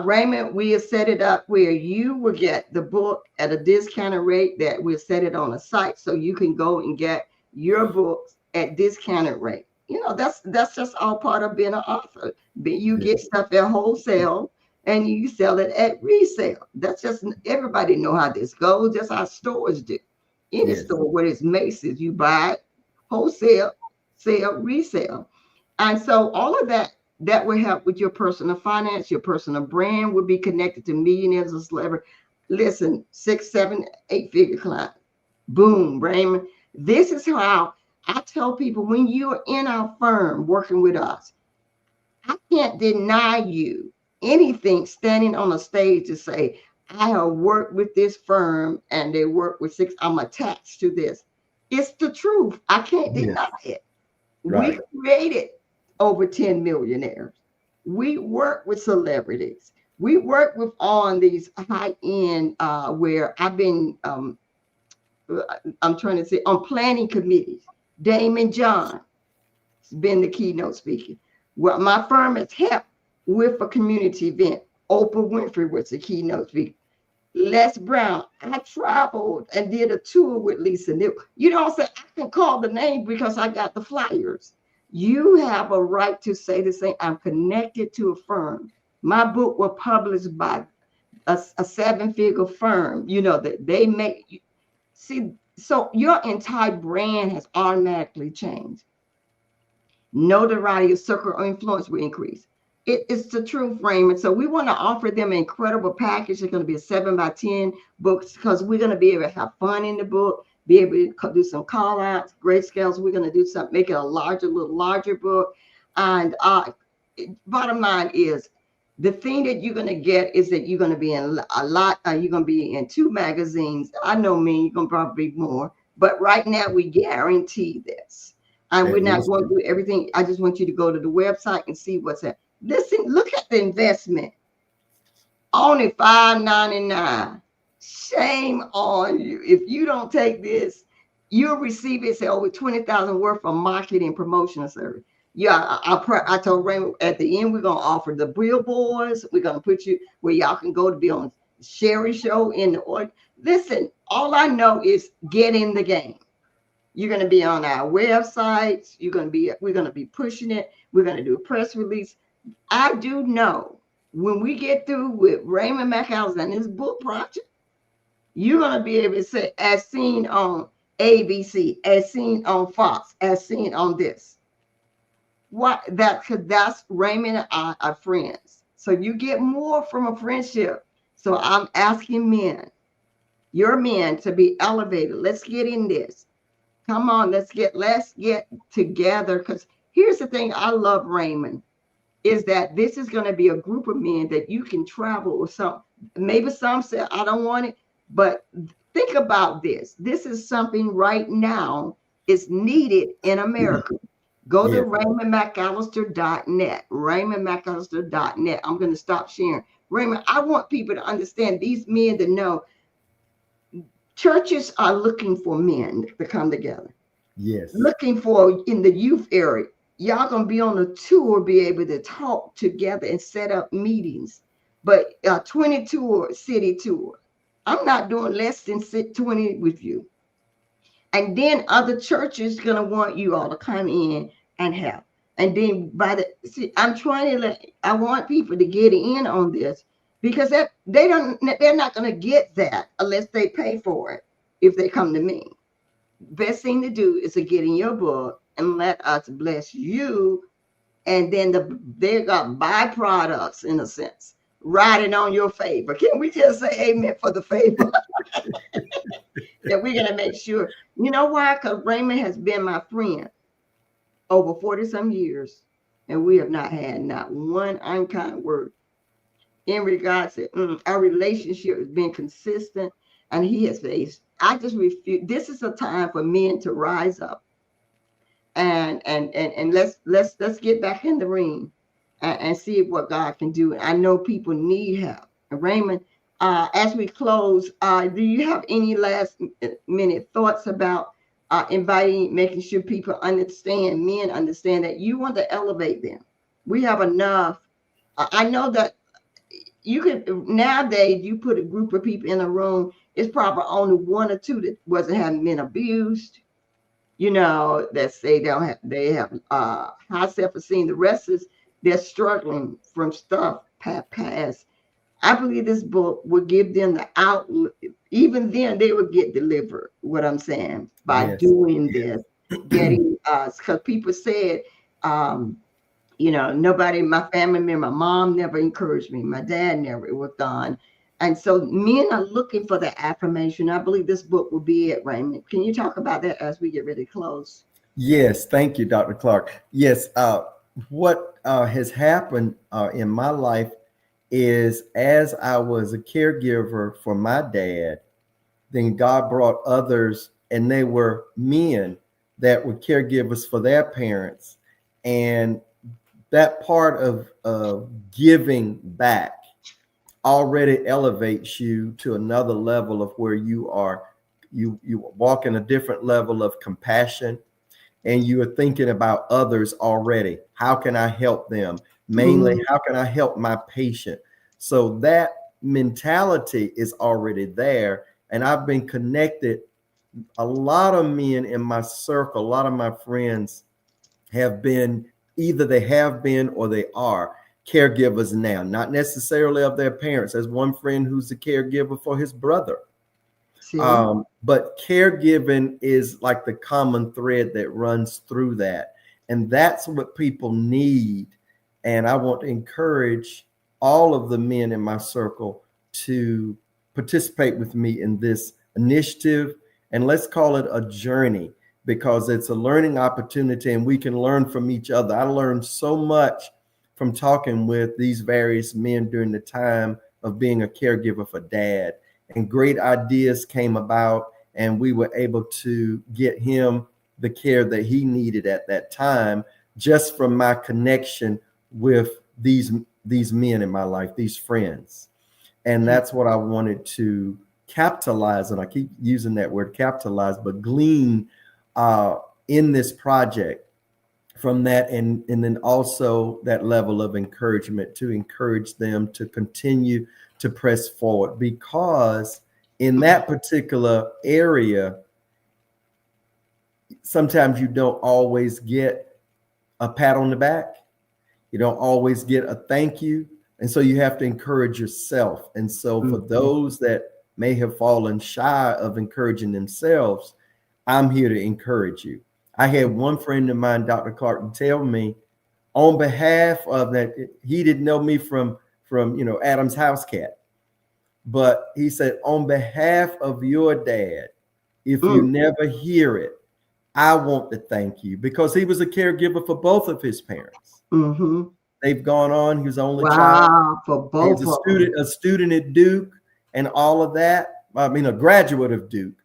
Raymond, we have set it up where you will get the book at a discounted rate that we'll set it on a site so you can go and get your books at discounted rate. That's just all part of being an author. But you get yes, stuff at wholesale and you sell it at resale. That's just everybody know how this goes. That's how stores do. Any yes, store, whether it's Macy's, you buy it wholesale, sell, resale. And so all of that will help with your personal finance, your personal brand will be connected to millionaires or celebrities. Listen, 6, 7, 8-figure client. Boom, Raymond. This is how I tell people when you're in our firm working with us, I can't deny you anything standing on a stage to say, I have worked with this firm and they work with six, I'm attached to this. It's the truth. I can't deny yes, it. We right. created over 10 millionaires. We work with celebrities. We work with on these high end where I've been I'm trying to say on planning committees. Damon John has been the keynote speaker. Well, my firm has helped with a community event. Oprah Winfrey was the keynote speaker. Les Brown, I traveled and did a tour with Lisa. You don't say I can call the name because I got the flyers. You have a right to say the same. I'm connected to a firm. My book was published by a seven-figure firm. You know that they make. See, so your entire brand has automatically changed. Notoriety, circle of influence will increase. It's the truth, Raymond. So we want to offer them an incredible package. It's going to be a 7x10 books because we're going to be able to have fun in the book, be able to do some call outs, grade scales. We're going to do something, make it a little larger book. And bottom line is the thing that you're going to get is that you're going to be in a lot. You're going to be in 2 magazines. I know me, you're going to probably be more. But right now, we guarantee this. And we're not going to do everything. I just want you to go to the website and see what's there. Listen, look at the investment. Only $5.99. Shame on you. If you don't take this, you'll receive it, say over 20,000 worth of marketing and promotional service. Yeah, I told Raymond at the end, we're going to offer the billboards. We're going to put you where y'all can go to be on Sherry Show in the order. Listen, all I know is get in the game. You're going to be on our websites. We're going to be pushing it. We're going to do a press release. I do know when we get through with Raymond McAllister and his book project, you're going to be able to say, as seen on ABC, as seen on Fox, as seen on this. What that because that's Raymond and I are friends. So you get more from a friendship. So I'm asking men, your men, to be elevated. Let's get in this. Come on, let's get together. Because here's the thing I love, Raymond, is that this is going to be a group of men that you can travel with some. Maybe some say, I don't want it, but think about this. This is something right now is needed in America. Go to RaymondMcAllister.net, RaymondMcAllister.net. I'm going to stop sharing. Raymond, I want people to understand, these men to know churches are looking for men to come together. Yes. Looking for in the youth area. Y'all going to be on a tour, be able to talk together and set up meetings. But a 22 city tour. I'm not doing less than 20 with you. And then other churches going to want you all to come in and help. And then I want people to get in on this because they're not going to get that unless they pay for it if they come to me. Best thing to do is to get in your book and let us bless you. And then they got byproducts, in a sense, riding on your favor. Can we just say amen for the favor? That we're going to make sure. You know why? Because Raymond has been my friend over 40-some years, and we have not had not one unkind word. In regards to our relationship has been consistent, and he has faced. I just refuse. This is a time for men to rise up, and let's get back in the ring and see what God can do. I know people need help. And Raymond, as we close, do you have any last minute thoughts about making sure people understand, men understand that you want to elevate them? We have enough. I know that you could nowadays you put a group of people in a room, it's probably only 1 or 2 that wasn't having been abused. You know, that say they have high self-esteem. The rest is they're struggling from stuff past. I believe this book will give them the outlet. Even then, they will get delivered. What I'm saying by doing this, getting us, because people said, nobody, my family member, my mom never encouraged me, my dad never. It was gone. And so men are looking for the affirmation. I believe this book will be it, Raymond. Can you talk about that as we get ready to close? Yes, thank you, Dr. Clark. Yes, what has happened in my life is as I was a caregiver for my dad, then God brought others, and they were men that were caregivers for their parents. And that part of giving back already elevates you to another level of where you walk in a different level of compassion, and you are thinking about others already. How can I help them? Mainly, Mhm. how can I help my patient? So that mentality is already there. And I've been connected. A lot of men in my circle, a lot of my friends have been, either they have been or they are caregivers now, not necessarily of their parents. There's one friend who's a caregiver for his brother. See? But caregiving is like the common thread that runs through that. And that's what people need. And I want to encourage all of the men in my circle to participate with me in this initiative. And let's call it a journey, because it's a learning opportunity and we can learn from each other. I learned so much from talking with these various men during the time of being a caregiver for dad, and great ideas came about, and we were able to get him the care that he needed at that time, just from my connection with these men in my life, these friends. And that's what I wanted to capitalize on. I keep using that word capitalize, but glean in this project from that, and then also that level of encouragement to encourage them to continue to press forward, because in that particular area, sometimes you don't always get a pat on the back. You don't always get a thank you. And so you have to encourage yourself. And so for Mhm. those that may have fallen shy of encouraging themselves, I'm here to encourage you. I had one friend of mine, Dr. Clark, tell me, on behalf of that, he didn't know me from Adam's house cat, but he said, on behalf of your dad, if you Mm. never hear it, I want to thank you, because he was a caregiver for both of his parents. Mhm. They've gone on. He was the only child. Wow, for He was both of them. a student at Duke and all of that. I mean, a graduate of Duke.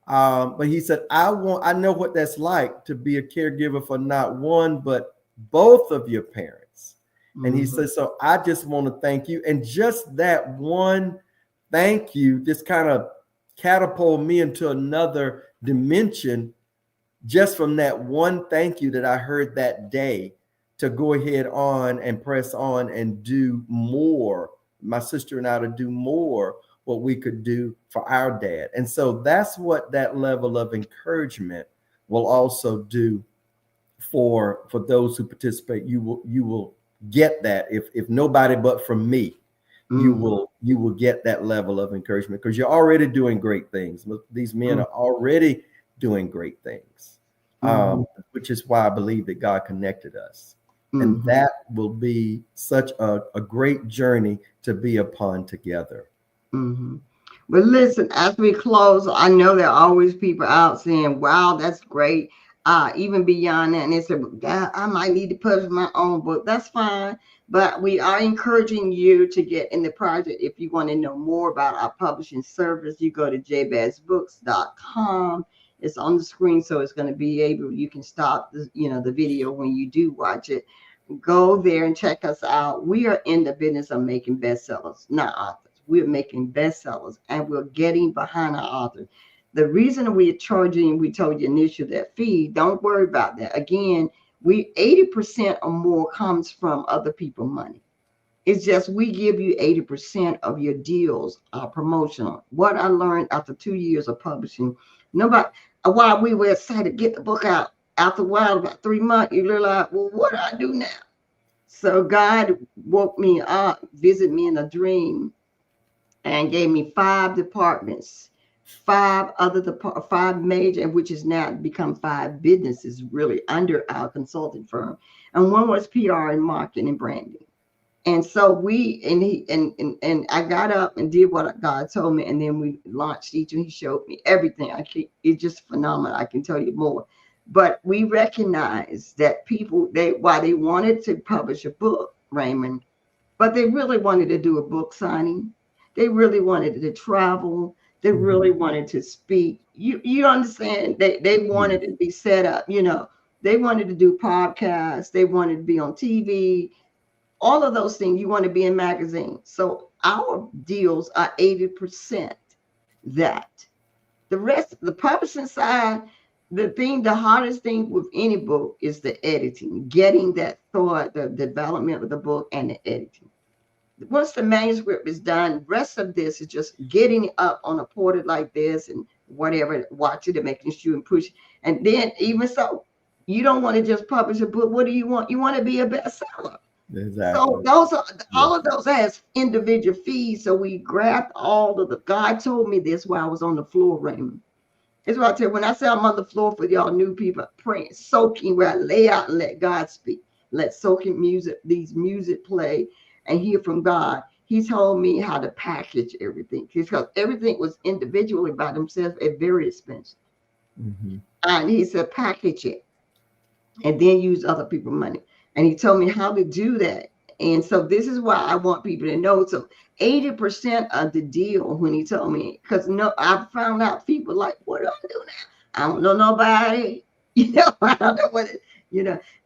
But he said, I know what that's like to be a caregiver for not one, but both of your parents. And he Mhm. said, so I just want to thank you. And just that one thank you just kind of catapulted me into another dimension, just from that one thank you that I heard that day, to go ahead on and press on and do more. My sister and I, to do more what we could do for our dad. And so that's what that level of encouragement will also do for those who participate. You will get that, if nobody but from me, Mhm. you will get that level of encouragement, because you're already doing great things. These men Mhm. are already doing great things, Mhm. which is why I believe that God connected us. And Mhm. that will be such a great journey to be upon together. Mhm. But listen, as we close, I know there are always people out saying, "Wow, that's great." Even beyond that, and they said, "Well, God, I might need to publish my own book." That's fine, but we are encouraging you to get in the project. If you want to know more about our publishing service, you go to jbazbooks.com. It's on the screen, so it's going to be able. You can stop the video when you do watch it. Go there and check us out. We are in the business of making bestsellers, not authors. We're making bestsellers, and we're getting behind our authors. The reason we're charging, we told you initially, that fee, don't worry about that. Again, we 80% or more comes from other people's money. It's just we give you 80% of your deals are promotional. What I learned after 2 years of publishing, nobody, while we were excited to get the book out, after a while, about 3 months, you realize, well, what do I do now? So God woke me up, visited me in a dream, and gave me 5 departments, five major, which has now become 5 businesses really under our consulting firm, and one was PR and marketing and branding. And so and I got up and did what God told me, and then we launched each, and He showed me everything. It's just phenomenal. I can tell you more, but we recognize that people, while they wanted to publish a book, Raymond, but they really wanted to do a book signing. They really wanted to travel. They really Mhm. wanted to speak. You understand? They wanted Yes. to be set up. They wanted to do podcasts. They wanted to be on TV, all of those things. You want to be in magazines. So our deals are 80% that. The rest, the publishing side, the hardest thing with any book is the editing, getting that thought, the development of the book and the editing. Once the manuscript is done, rest of this is just getting it up on a portal like this and whatever, watch it and making sure and push. And then even so, you don't want to just publish a book. What do you want? You want to be a bestseller. So Exactly. those are Yeah. all of those has individual fees. So we grabbed all of the. God told me this while I was on the floor, Raymond. It's what I tell you. When I say I'm on the floor for y'all new people, praying, soaking, where I lay out and let God speak. Let soaking music, these music play and hear from God. He told me how to package everything because everything was individually by themselves and very expensive. Mm-hmm. And he said, package it and then use other people's money. And he told me how to do that. And so this is why I want people to know. So 80% of the deal when he told me, because no, I found out people like, what do I do now? I don't know nobody. I don't know what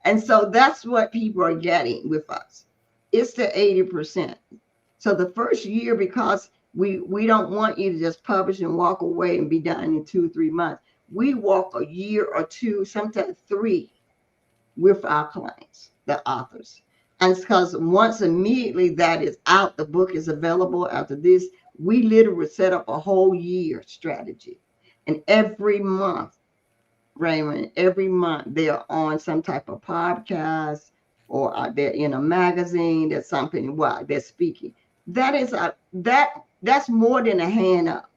and so that's what people are getting with us. It's the 80%. So the first year, because we don't want you to just publish and walk away and be done in 2 or 3 months. We walk a year or two, sometimes 3 with our clients, the authors. And because once immediately that is out, the book is available after this, we literally set up a whole year strategy. And every month, Raymond, every month they're on some type of podcast or they're in a magazine, there's something while they're speaking. That is that's more than a hand up.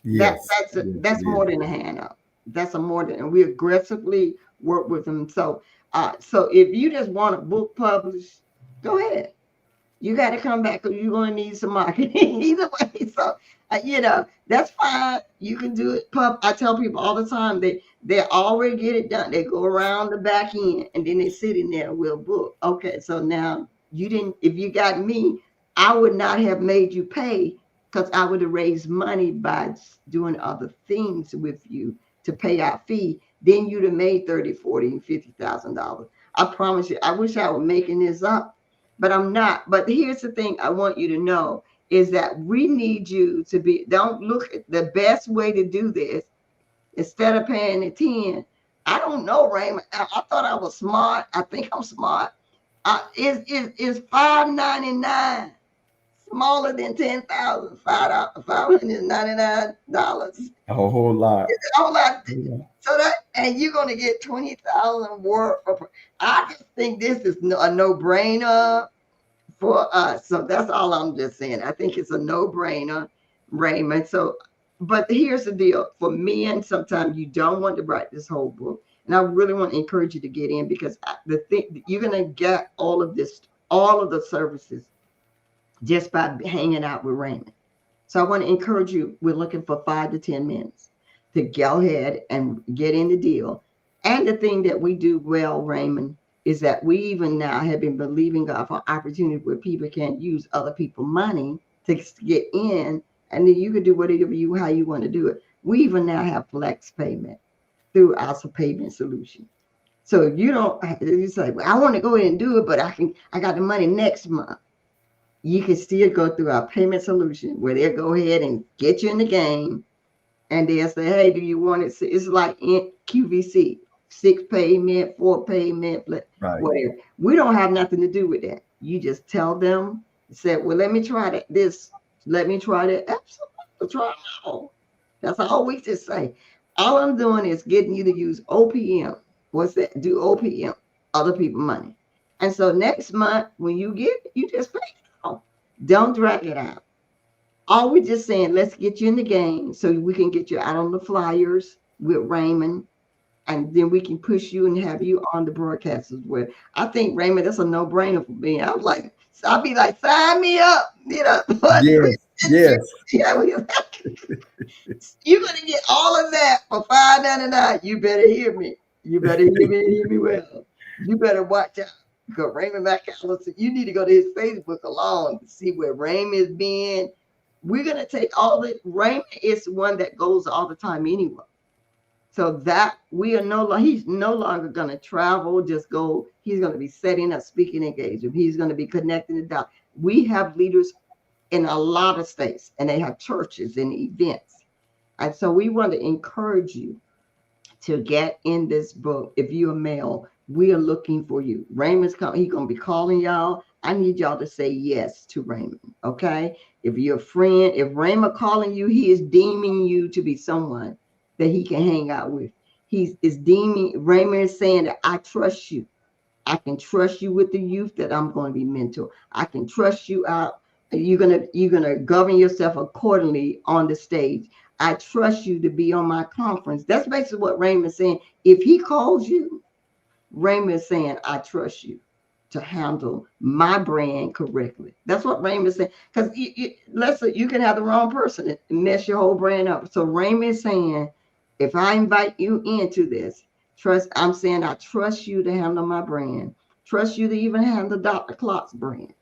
That Yes. Yes, that's it is. more than a hand up. That's a more than, and we aggressively work with them. So if you just want a book published, go ahead. You got to come back because you're going to need some marketing either way. So, that's fine. You can do it. I tell people all the time they already get it done. They go around the back end and then they sit in there with a book. Okay, so now you didn't. If you got me, I would not have made you pay because I would have raised money by doing other things with you to pay our fee. Then you'd have made 30, 40, and $50,000. I promise you. I wish I were making this up but I'm not. But here's the thing I want you to know is that we need you to don't look at the best way to do this instead of paying the 10. I don't know, Raymond. I thought I was smart. I think I'm smart. Is $5.99 smaller than 10,000? $599. A whole lot. It's a whole lot. Yeah. So that, and you're gonna get 20,000 worth of. I just think this is a no-brainer for us. So that's all I'm just saying. I think it's a no-brainer, Raymond. So, but here's the deal. For men, sometimes you don't want to write this whole book. And I really want to encourage you to get in because the thing you're gonna get all of this, all of the services just by hanging out with Raymond. So I want to encourage you. We're looking for 5 to 10 minutes to go ahead and get in the deal. And the thing that we do well, Raymond, is that we even now have been believing God for opportunity where people can't use other people's money to get in, and then you can do whatever how you want to do it. We even now have flex payment through our payment solution. So if you say, well, I want to go ahead and do it, but I got the money next month. You can still go through our payment solution where they'll go ahead and get you in the game and they'll say, hey, do you want it? It's like in QVC, 6 payment, 4 payment, Right. whatever. We don't have nothing to do with that. You just tell them, say, well, let me try this. Let me try that. Absolutely, try it all. That's all we just say. All I'm doing is getting you to use OPM. What's that? Do OPM, other people money. And so next month, when you get it, you just pay it off. Don't drag it out. All we're just saying, let's get you in the game so we can get you out on the flyers with Raymond, and then we can push you and have you on the broadcast as well. I think, Raymond, that's a no-brainer for me. I was like, I'll be like, sign me up, Yes. Yes. Yeah, you're gonna get all of that for $5.99. You better hear me. You better hear me well. You better watch out. Because Raymond McAllister, you need to go to his Facebook alone to see where Raymond is being. We're gonna take all the Raymond is one that goes all the time anyway. So that we are he's no longer going to travel, just go. He's going to be setting up speaking engagement. He's going to be connecting the dots. We have leaders in a lot of states, and they have churches and events. And so we want to encourage you to get in this book. If you're a male, we are looking for you. Raymond's coming. He's going to be calling y'all. I need y'all to say yes to Raymond. Okay. If you're a friend, if Raymond calling you, he is deeming you to be someone that he can hang out with. He is deeming, Raymond is saying that I trust you. I can trust you with the youth that I'm going to be mentor. I can trust you out. You're gonna govern yourself accordingly on the stage. I trust you to be on my conference. That's basically what Raymond's saying. If he calls you, Raymond's saying, I trust you to handle my brand correctly. That's what Raymond's saying. Because let's say you can have the wrong person and mess your whole brand up. So Raymond's saying, if I invite you into this, I'm saying I trust you to handle my brand. Trust you to even handle Dr. Clark's brand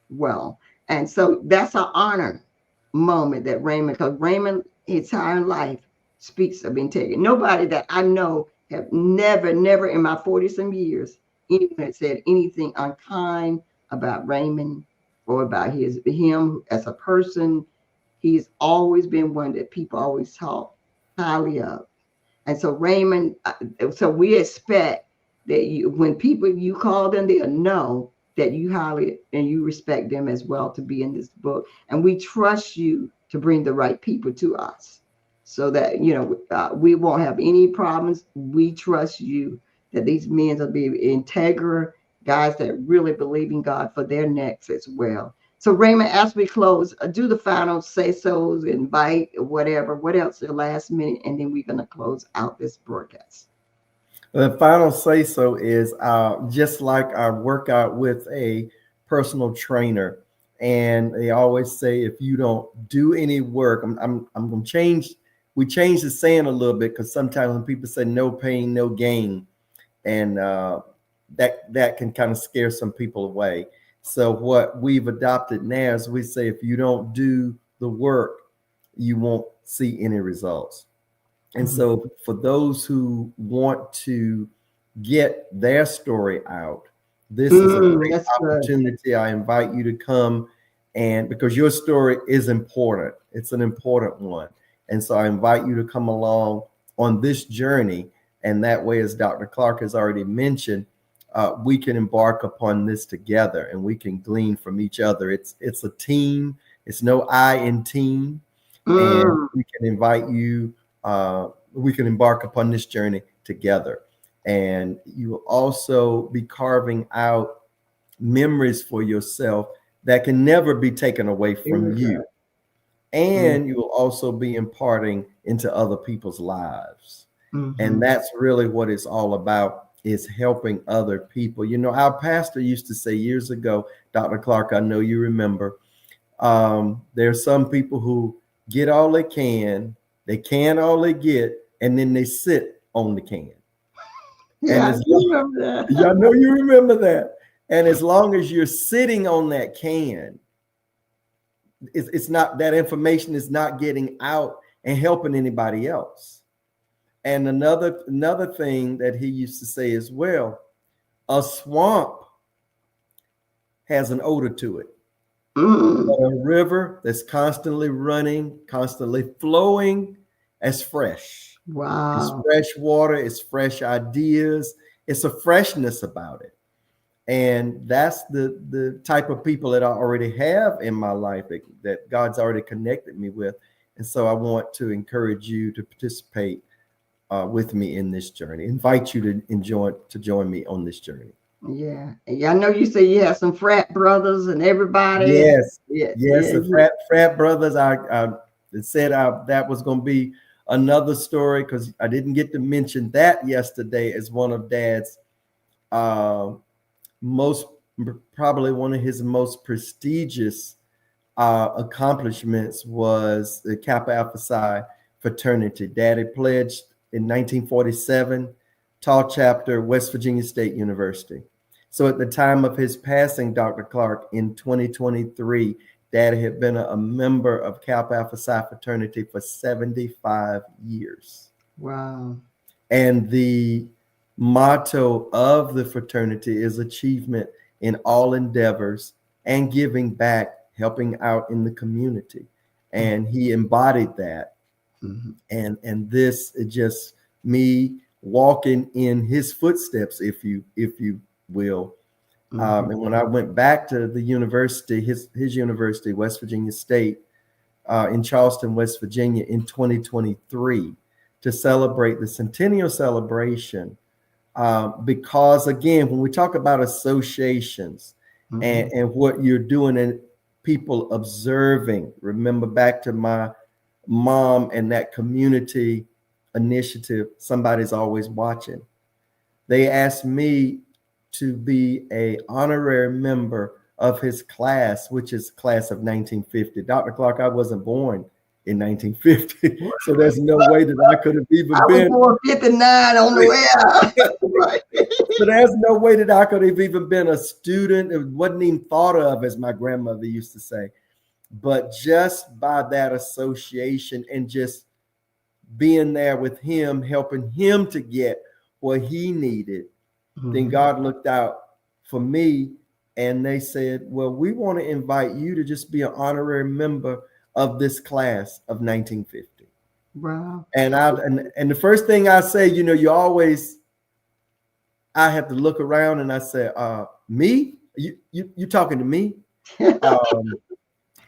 well. And so that's an honor moment that Raymond, because Raymond, his entire life speaks of integrity. Nobody that I know have never in my 40 some years, anyone that said anything unkind about Raymond or about him as a person. He's always been one that people always talk highly of. And so Raymond, so we expect that when people you call them, they'll know that you highly and you respect them as well to be in this book. And we trust you to bring the right people to us so that, we won't have any problems. We trust you that these men will be integral guys that really believe in God for their necks as well. So Raymond, as we close, do the final say so's, invite, whatever. What else? The last minute, and then we're gonna close out this broadcast. The final say so is just like I work out with a personal trainer, and they always say if you don't do any work, I'm gonna change. We change the saying a little bit because sometimes when people say no pain, no gain, and that can kind of scare some people away. So what we've adopted now is we say if you don't do the work, you won't see any results. And so for those who want to get their story out, this is a great opportunity. Good. I invite you to come, and because your story is important, it's an important one. And so I invite you to come along on this journey. And that way, as Dr. Clark has already mentioned, we can embark upon this together and we can glean from each other. It's a team. It's no I in team. And we can invite you, we can embark upon this journey together. And you will also be carving out memories for yourself that can never be taken away from you. And you will also be imparting into other people's lives. And that's really what it's all about, is helping other people. You know, our pastor used to say years ago, Dr. Clark, I know you remember, there's some people who get all they can all they get, and then they sit on the can. Yeah, I remember that. I know you remember that. And as long as you're sitting on that can, it's not, that information is not getting out and helping anybody else. And another thing that he used to say as well, a swamp has an odor to it. But a river that's constantly running, constantly flowing, as fresh. Wow. It's fresh water, it's fresh ideas, it's a freshness about it. And that's the type of people that I already have in my life that God's already connected me with. And so I want to encourage you to participate with me in this journey. Invite you to join me on this journey. Yeah. I know you say you have some frat brothers and everybody. Yes. The frat brothers. I said that was going to be another story because I didn't get to mention that yesterday as one of Dad's probably one of his most prestigious accomplishments was the Kappa Alpha Psi fraternity. Daddy pledged in 1947, Tall Chapter, West Virginia State University. So at the time of his passing, Dr. Clark, in 2023, Daddy had been a member of Kappa Alpha Psi fraternity for 75 years. Wow. And the motto of the fraternity is achievement in all endeavors and giving back, helping out in the community. And he embodied that. Mm-hmm. And this is just me walking in his footsteps, if you will. Mm-hmm. And when I went back to the university, his university, West Virginia State, in Charleston, West Virginia, in 2023, to celebrate the centennial celebration, because again, when we talk about associations and what you're doing and people observing, remember back to my mom and that community initiative, somebody's always watching. They asked me to be a honorary member of his class, which is class of 1950. Dr. Clark, I wasn't born in 1950, so there's no way that I could have even I was been born 59 on the way out. Right. so there's no way that I could have even been a student. It wasn't even thought of, as my grandmother used to say. But just by that association and just being there with him, helping him to get what he needed, then God looked out for me and they said, well, we want to invite you to just be an honorary member of this class of 1950. Wow. And the first thing I say, I have to look around and I say, me? You talking to me?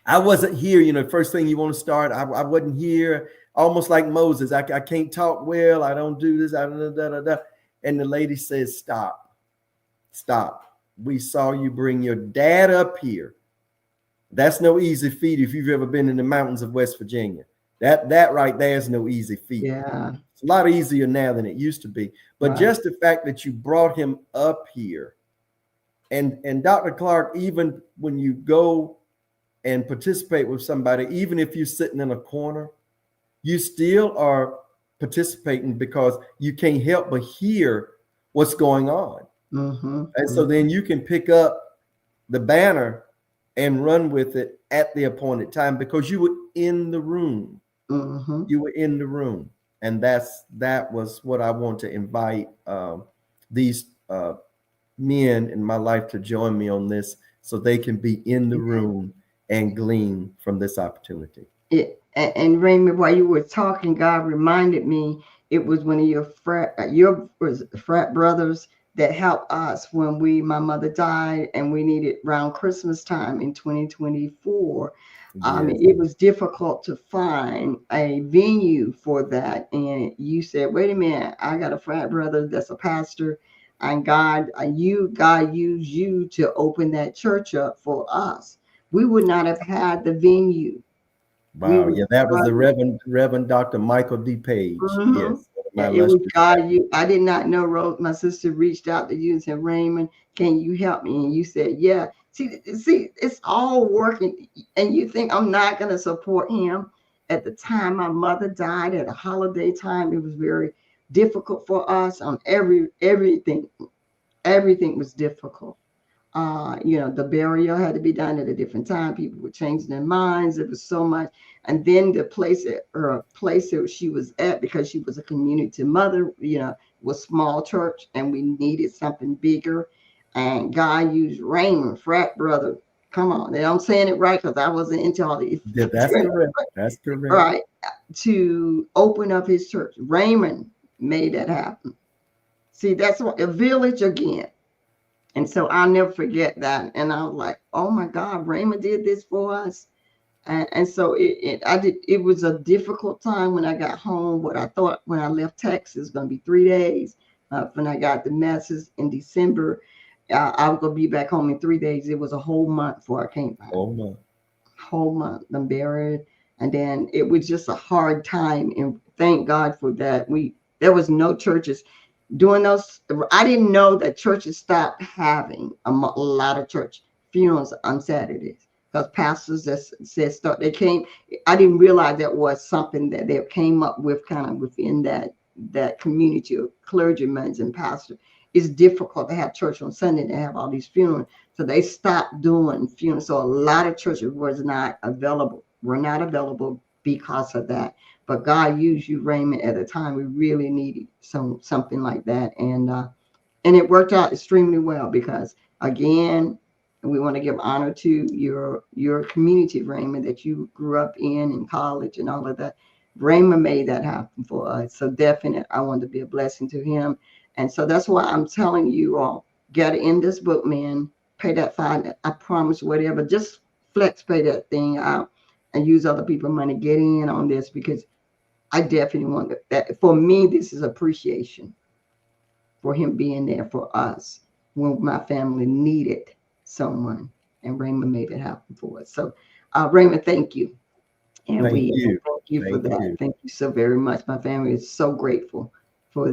I wasn't here. First thing you want to start, I wasn't here. Almost like Moses, I can't talk well. I don't do this. And the lady says, stop. We saw you bring your dad up here. That's no easy feat if you've ever been in the mountains of West Virginia. That right there is no easy feat. Yeah. It's a lot easier now than it used to be. But Right. just the fact that you brought him up here, and Dr. Clark, even when you go and participate with somebody, even if you're sitting in a corner, you still are participating because you can't help but hear what's going on. And so then you can pick up the banner and run with it at the appointed time because you were in the room. You were in the room. And that was what I want to invite these men in my life to join me on this, so they can be in the room and glean from this opportunity. And Raymond, while you were talking, God reminded me it was one of your frat brothers that helped us when my mother died and we needed around Christmas time in 2024. Yes. It was difficult to find a venue for that. And you said, wait a minute, I got a frat brother that's a pastor, and God used you to open that church up for us. We would not have had the venue. Wow. Yeah, that was the Reverend Dr. Michael D. Page. Yes. Yeah, it was God. I did not know. Rose, my sister, reached out to you and said, Raymond, can you help me? And you said, yeah. See, it's all working. And you think I'm not going to support him. At the time my mother died at a holiday time, it was very difficult for us on everything. Everything was difficult. The burial had to be done at a different time. People were changing their minds. It was so much. And then the place that she was at, because she was a community mother, was small church, and we needed something bigger. And God used Raymond, frat brother. Come on, I'm saying it right because I wasn't into all the. Yeah, that's correct. That's correct. Right, to open up his church. Raymond made that happen. See, that's what a village again. And so I'll never forget that. And I was like, oh my God, Raymond did this for us. And so it was a difficult time when I got home. What I thought when I left Texas was going to be 3 days. When I got the message in December, I was going to be back home in 3 days. It was a whole month before I came back. Whole month. I'm buried. And then it was just a hard time. And thank God for that. There was no churches doing those. I didn't know that churches stopped having a lot of church funerals on Saturdays because pastors just said start. They came. I didn't realize that was something that they came up with kind of within that community of clergymen and pastors. It's difficult to have church on Sunday and have all these funerals, so they stopped doing funerals. So a lot of churches were not available because of that. But God used you, Raymond, at a time we really needed something like that. And it worked out extremely well because, again, we want to give honor to your community, Raymond, that you grew up in college and all of that. Raymond made that happen for us. So definitely, I want to be a blessing to him. And so that's why I'm telling you all, get in this book, man. Pay that fine. I promise, whatever. Just flex pay that thing out and use other people's money. Get in on this because I definitely want that. For me, this is appreciation for him being there for us when my family needed someone. And Raymond made it happen for us. So, Raymond, thank you. And Thank we you. thank you for Thank that. you. Thank you so very much. My family is so grateful for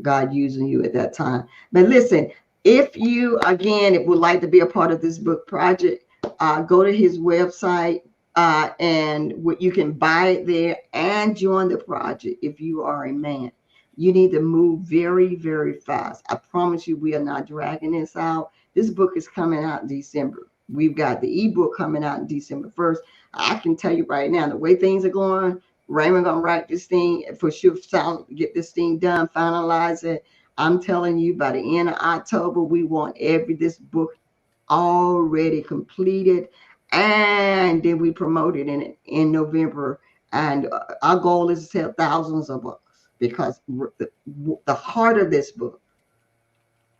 God using you at that time. But listen, if you again would like to be a part of this book project, go to his website and you can buy it there and join the project. If you are a man, you need to move very, very fast. I promise you, we are not dragging this out. This book is coming out in December. We've got the ebook coming out in December 1st. I can tell you right now, the way things are going, Raymond gonna write this thing for sure. Get this thing done, finalize it. I'm telling you, by the end of October, we want this book already completed, and then we promote it in November. And our goal is to sell thousands of books because the heart of this book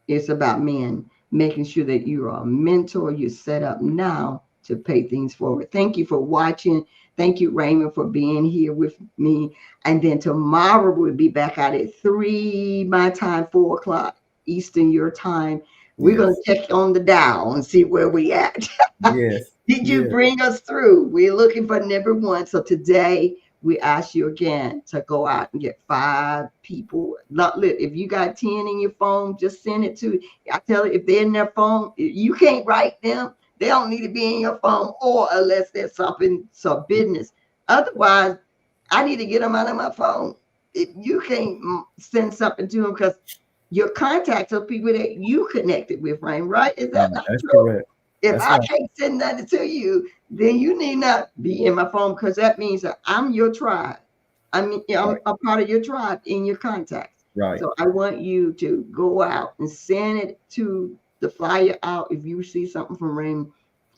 is about men making sure that you are a mentor. You're set up now to pay things forward. Thank you for watching. Thank you, Raymond, for being here with me. And then tomorrow we'll be back out at 3 my time, 4 o'clock Eastern your time. We're going Yes. to check on the dial and see where we at. Yes. Did you Yes. bring us through? We're looking for number 1. So today we ask you again to go out and get 5 people. If you got 10 in your phone, just send it to. I tell you, if they're in their phone, you can't write them. They don't need to be in your phone, or unless there's some business. Otherwise, I need to get them out of my phone. If you can't send something to them because your contacts are people that you connected with, right? Is that not That's true? correct. If That's I right. can't send nothing to you, then you need not be in my phone because that means that I'm your tribe. I mean, I'm Right. a part of your tribe in your contacts. Right. So I want you to go out and send it to the flyer out. If you see something from Raymond,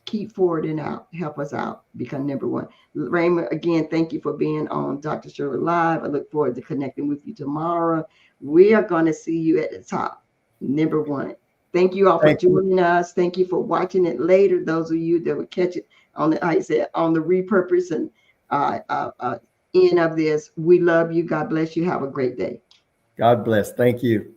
keep forwarding out. Help us out. Become number 1. Raymond, again, thank you for being on Dr. Shirley Live. I look forward to connecting with you tomorrow. We are going to see you at the top, number 1. Thank you all for Thank you. joining us. Thank you for watching it later. Those of you that would catch it on the, I said, on the repurpose and end of this. We love you. God bless you. Have a great day. God bless. Thank you.